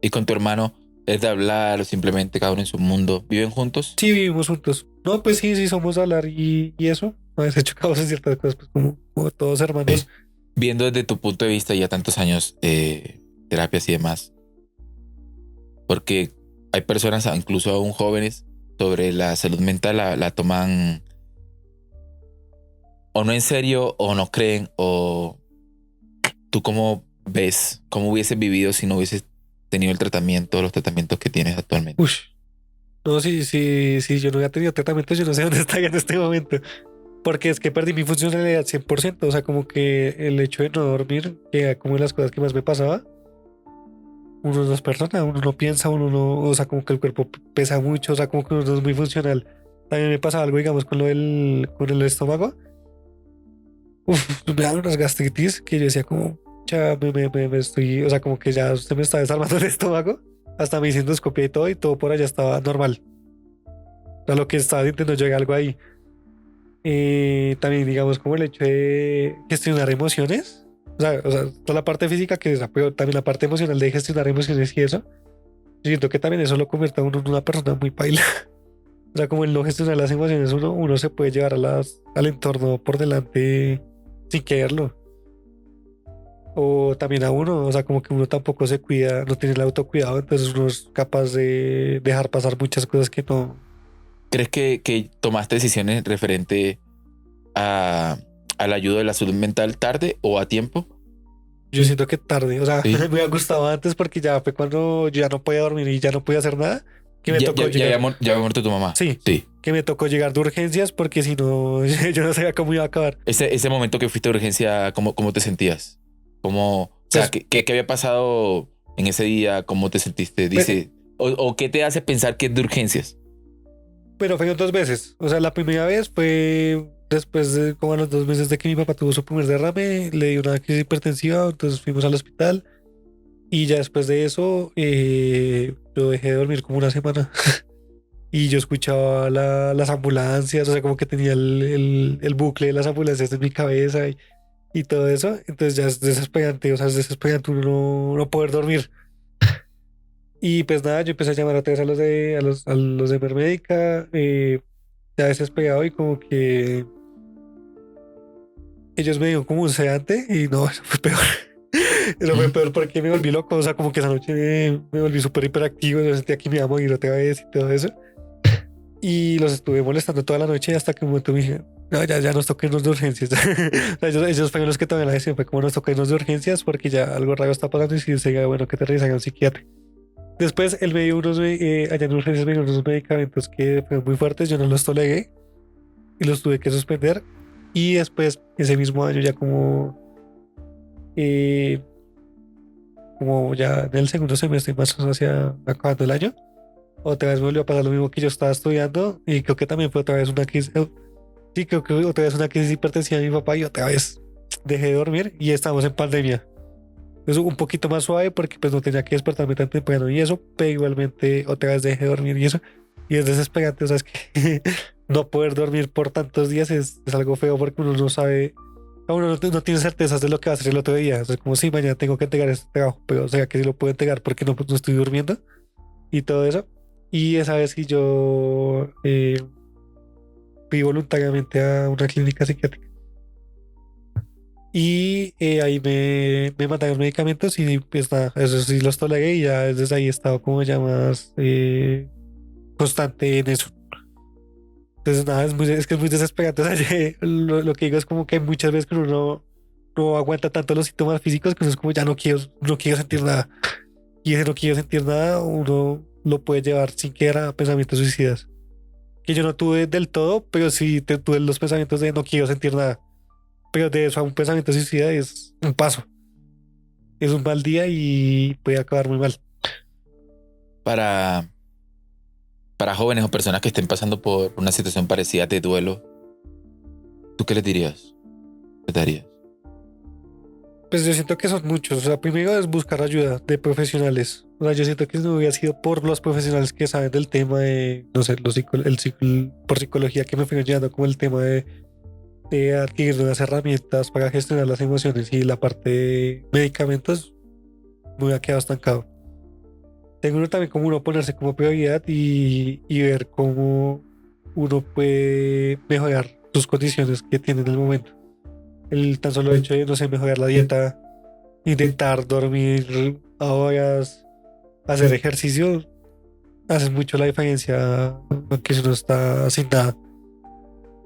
¿Y con tu hermano es de hablar o simplemente cada uno en su mundo? ¿Viven juntos? Sí, vivimos juntos. No, pues sí, sí, somos a hablar y eso. A veces chocamos en ciertas cosas, pues como todos hermanos. Viendo desde tu punto de vista ya tantos años, terapias y demás, porque hay personas, incluso aún jóvenes, sobre la salud mental la toman o no en serio o no creen, o tú cómo ves, cómo hubieses vivido si no hubieses tenido el tratamiento, los tratamientos que tienes actualmente. Ush. No, sí, sí, sí, yo no había tenido tratamiento, yo no sé dónde estaría en este momento. Porque es que perdí mi funcionalidad 100%. O sea, como que el hecho de no dormir, que era como de las cosas que más me pasaba, uno no es persona, uno no piensa, uno no, o sea, como que el cuerpo pesa mucho, o sea, como que uno no es muy funcional. También me pasaba algo, digamos, con el estómago. Uf, me daban unas gastritis que yo decía como, ya me estoy, o sea, como que ya usted me está desarmando el estómago. Hasta me hice endoscopia y todo por allá estaba normal. O sea, lo que estaba sintiendo yo era algo ahí. También, digamos, como el hecho de gestionar emociones. O sea, toda la parte física que es, pero también la parte emocional de gestionar emociones y eso. Yo siento que también eso lo convierte a uno en una persona muy paila. O sea, como el no gestionar las emociones, uno se puede llevar al entorno por delante sin quererlo. O también a uno, o sea, como que uno tampoco se cuida, no tiene el autocuidado, entonces uno es capaz de dejar pasar muchas cosas que no. ¿Crees que tomaste decisiones referente a a la ayuda de la salud mental tarde o a tiempo? Yo siento que tarde, o sea, Sí. me hubiera gustado antes porque ya fue cuando yo ya no podía dormir y ya no podía hacer nada, que me tocó llegar. Ya había muerto tu mamá. Sí, Sí. que me tocó llegar de urgencias porque si no, yo no sabía cómo iba a acabar. Ese momento que fuiste de urgencia, ¿cómo te sentías? O sea, Pues, ¿qué había pasado en ese día? ¿Cómo te sentiste? Dice, o ¿qué te hace pensar que es de urgencias? pero fue 2 veces. O sea, la primera vez fue después de como a los 2 meses de que mi papá tuvo su primer derrame, le dio una crisis hipertensiva, entonces fuimos al hospital y ya después de eso yo dejé de dormir como una semana y yo escuchaba las ambulancias, o sea, como que tenía el bucle de las ambulancias en mi cabeza y todo eso, entonces ya es desesperante, o sea, es desesperante uno no poder dormir. Y pues nada, yo empecé a llamar otra vez a los de Mermédica, ya desesperado y como que ellos me dieron como un sedante y no, eso fue peor. Eso fue peor porque me volví loco, o sea, como que esa noche me volví súper hiperactivo, yo sentía que me iba a morir otra vez y todo eso. Y los estuve molestando toda la noche hasta que un momento me dije, no, ya nos toca irnos de urgencias. O sea, ellos fueron los que también la decisión, fue como nos toca irnos de urgencias porque ya algo raro está pasando y si sería bueno que te revisaran a un psiquiatra. Después él me dio allá en urgencias me dio unos medicamentos que fueron muy fuertes, yo no los toleré y los tuve que suspender. Y después, ese mismo año, ya eh, como ya en el segundo semestre, más o menos hacia acabando el año, otra vez me volvió a pasar lo mismo que yo estaba estudiando y creo que también fue otra vez una crisis, sí, creo que otra vez una crisis hipertensiva de mi papá y otra vez dejé de dormir y estamos en pandemia. Es un poquito más suave porque pues no tenía que despertarme tan temprano y eso, pero igualmente otra vez dejé de dormir y eso. Y es desesperante, o sea, es que no poder dormir por tantos días es algo feo porque uno no sabe, uno no tiene certezas de lo que va a hacer el otro día. O sea, como si mañana tengo que entregar este trabajo, pero o sea, que sí lo puedo entregar porque no, pues, no estoy durmiendo y todo eso. Y esa vez que yo fui voluntariamente a una clínica psiquiátrica. Y ahí me mandaron medicamentos y pues nada, eso sí los toleré y ya desde ahí he estado como ya más constante en eso. Entonces nada, es que es muy desesperante. O sea, lo que digo es como que muchas veces que uno no aguanta tanto los síntomas físicos que uno es como ya no quiero sentir nada. Y ese no quiero sentir nada, uno lo puede llevar sin querer a pensamientos suicidas. Que yo no tuve del todo, pero sí tuve los pensamientos de no quiero sentir nada. Pero de eso a un pensamiento suicida es un paso. Es un mal día y puede acabar muy mal. Para, para jóvenes o personas que estén pasando por una situación parecida de duelo, ¿tú qué les dirías? ¿Qué te harías? Pues yo siento que son muchos. O sea, primero es buscar ayuda de profesionales. O sea, yo siento que si no hubiera sido por los profesionales que saben del tema de, no sé, por psicología que me fueron llevando como el tema de adquirir nuevas herramientas para gestionar las emociones y la parte de medicamentos, me hubiera quedado estancado. Tengo uno también como uno ponerse como prioridad y ver cómo uno puede mejorar sus condiciones que tiene en el momento. El tan solo hecho de, no sé, mejorar la dieta, intentar dormir a horas, hacer ejercicio, hace mucho la diferencia aunque si uno está sin nada.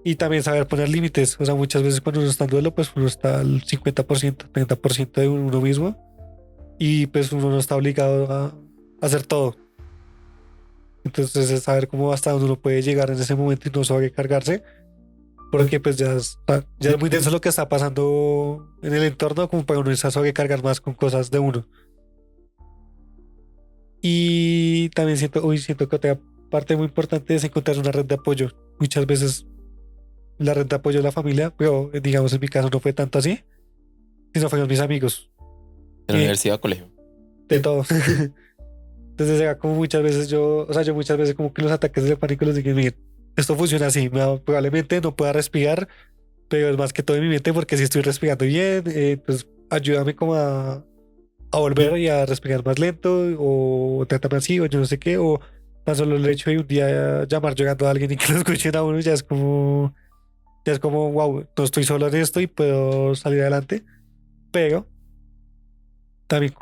Y también saber poner límites. O sea, muchas veces cuando uno está en duelo, pues uno está al 50%, 30% de uno mismo y pues uno no está obligado a hacer todo. Entonces es saber cómo hasta dónde uno puede llegar en ese momento y no sobrecargarse, porque pues ya es muy denso lo que está pasando en el entorno como para uno irse a sobrecargar más con cosas de uno. Y también siento que otra parte muy importante es encontrar una red de apoyo. Muchas veces la red de apoyo de la familia, pero digamos en mi caso no fue tanto así, sino fueron mis amigos. ¿De la Y universidad o colegio? de todo. Entonces era como muchas veces yo muchas veces como que los ataques de pánico les dije, miren, esto funciona así, probablemente no pueda respirar, pero es más que todo en mi mente porque si estoy respirando bien, pues ayúdame como a volver y a respirar más lento o trátame así o yo no sé qué, o tan solo el hecho de un día llamar llorando a alguien y que lo escuchen a uno ya es como, wow, no estoy solo en esto y puedo salir adelante, pero también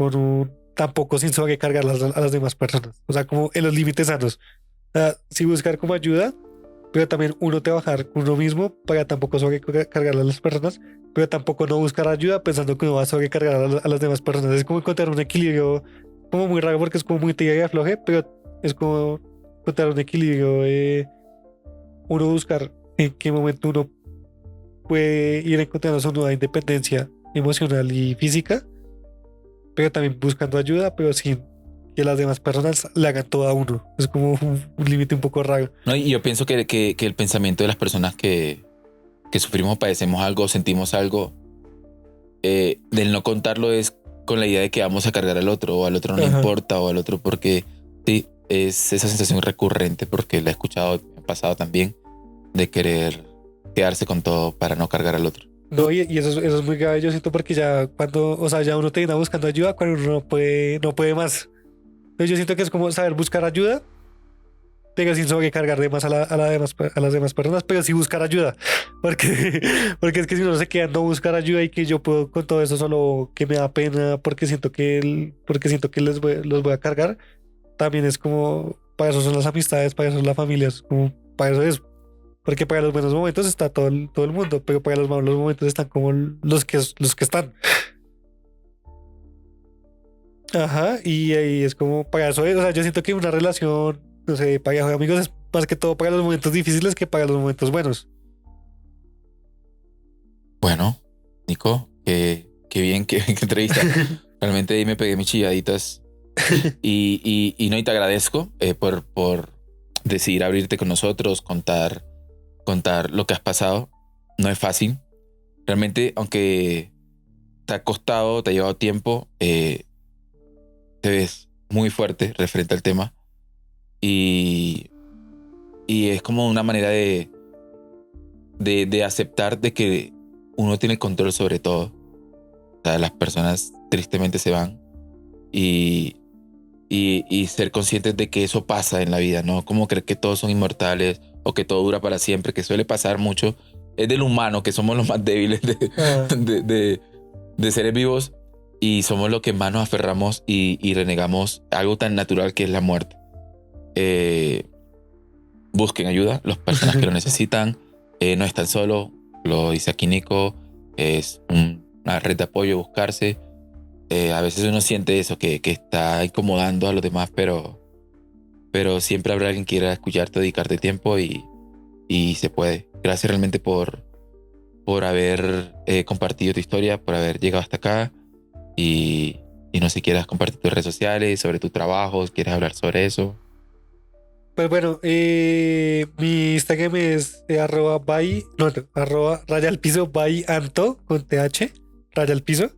tampoco sin sobrecargar a las demás personas, o sea, como en los límites sanos. O sea, sí buscar como ayuda, pero también uno trabajar con uno mismo para tampoco sobrecargar a las personas, pero tampoco no buscar ayuda pensando que uno va a sobrecargar a las demás personas. Es como encontrar un equilibrio como muy raro porque es como muy tira y afloje, pero es como encontrar un equilibrio de uno buscar en qué momento uno puede ir encontrando su nueva independencia emocional y física, pero también buscando ayuda, pero sin que las demás personas le hagan todo a uno. Es como un límite un poco raro. No, y yo pienso que el pensamiento de las personas que sufrimos, padecemos algo, sentimos algo, del no contarlo es con la idea de que vamos a cargar al otro, o al otro no le Ajá. importa, o al otro porque sí, es esa sensación recurrente, porque la he escuchado, me ha pasado también, de querer quedarse con todo para no cargar al otro. No, y eso es muy grave, yo siento, porque ya cuando, o sea, ya uno termina buscando ayuda cuando uno no puede más. Entonces yo siento que es como saber buscar ayuda, pero sin sobrecargar de más a las demás personas, pero sí buscar ayuda. Porque, porque es que si uno se queda no buscar ayuda y que yo puedo con todo eso solo que me da pena porque siento que los voy a cargar, también es como, para eso son las amistades, para eso son las familias, como, para eso es. Porque para los buenos momentos está todo el mundo, pero para los malos momentos están como los que están. Ajá, y ahí es como para eso es. O sea, yo siento que una relación, no sé, pareja de amigos es más que todo para los momentos difíciles que para los momentos buenos. Bueno, Nico, qué bien, qué entrevista. Realmente ahí me pegué mis chilladitas y no, y te agradezco por decidir abrirte con nosotros, contar lo que has pasado. No es fácil. Realmente, aunque te ha costado, te ha llevado tiempo, te ves muy fuerte referente al tema y, y es como una manera de aceptar de que uno tiene control sobre todo. O sea, las personas tristemente se van y ser conscientes de que eso pasa en la vida, ¿no? Como creer que todos son inmortales o que todo dura para siempre, que suele pasar mucho. Es del humano, que somos los más débiles Ah, de seres vivos y somos los que más nos aferramos y renegamos algo tan natural que es la muerte. Eh, Busquen ayuda, las personas que lo necesitan, no están solos, lo dice aquí Nico, es una red de apoyo, buscarse. A veces uno siente eso, que está incomodando a los demás, pero siempre habrá alguien que quiera escucharte, dedicarte tiempo y se puede. Gracias realmente por haber compartido tu historia, por haber llegado hasta acá y no sé, quieras compartir tus redes sociales, sobre tu trabajo, quieres hablar sobre eso. pues bueno, mi Instagram es arroba raya al piso by Anto con TH, raya al piso.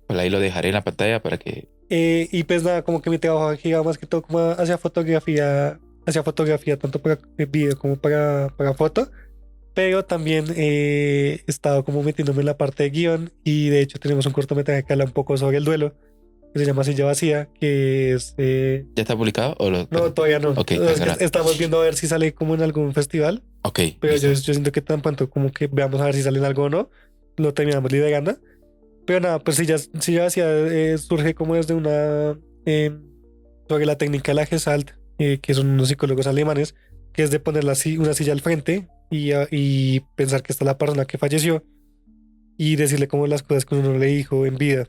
Por ahí lo dejaré en la pantalla para que... Y pues nada, como que mi trabajo aquí va más que todo como hacia fotografía, tanto para video como para foto. Pero también he estado como metiéndome en la parte de guión, y de hecho tenemos un cortometraje que habla un poco sobre el duelo, que se llama Silla Vacía, que es... ¿Ya está publicado o lo...? no, todavía no. Ok, Es que estamos viendo a ver si sale como en algún festival, ok, pero listo. yo siento que tan pronto como que veamos a ver si sale en algo o no, lo terminamos liderando. Pero nada, pues Silla Vacía surge como desde eh, sobre la técnica de la Gestalt, que son unos psicólogos alemanes, que es de poner una silla al frente y pensar que está la persona que falleció y decirle como las cosas que uno no le dijo en vida.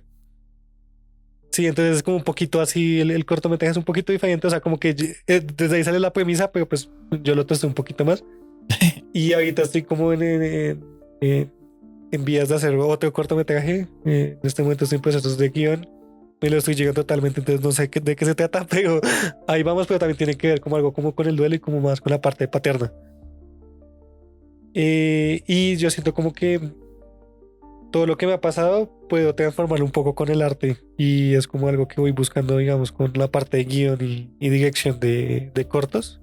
Sí, entonces es como un poquito así, el cortometraje es un poquito diferente, o sea, como que desde ahí sale la premisa, pero pues yo lo testé un poquito más. Y ahorita estoy como en vías de hacer otro cortometraje. En este momento estoy en procesos de guión. Me lo estoy llegando totalmente, entonces no sé de qué se trata, pero ahí vamos, pero también tiene que ver como algo como con el duelo y como más con la parte paterna. Y yo siento como que todo lo que me ha pasado puedo transformarlo un poco con el arte, y es como algo que voy buscando, digamos, con la parte de guión y dirección de cortos,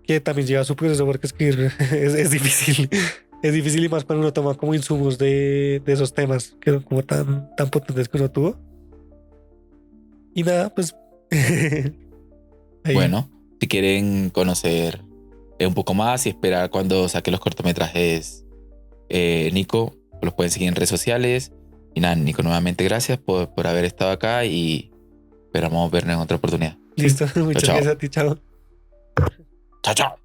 que también lleva su proceso porque escribir es difícil. Es difícil, y más cuando uno toma como insumos de esos temas que son como tan potentes que uno tuvo. Y nada, pues ahí. Bueno, si quieren conocer un poco más y esperar cuando saque los cortometrajes, Nico, los pueden seguir en redes sociales. Y nada, Nico, nuevamente gracias por haber estado acá y esperamos vernos en otra oportunidad. Listo, muchas chao. gracias a ti, chao. Chao, chao.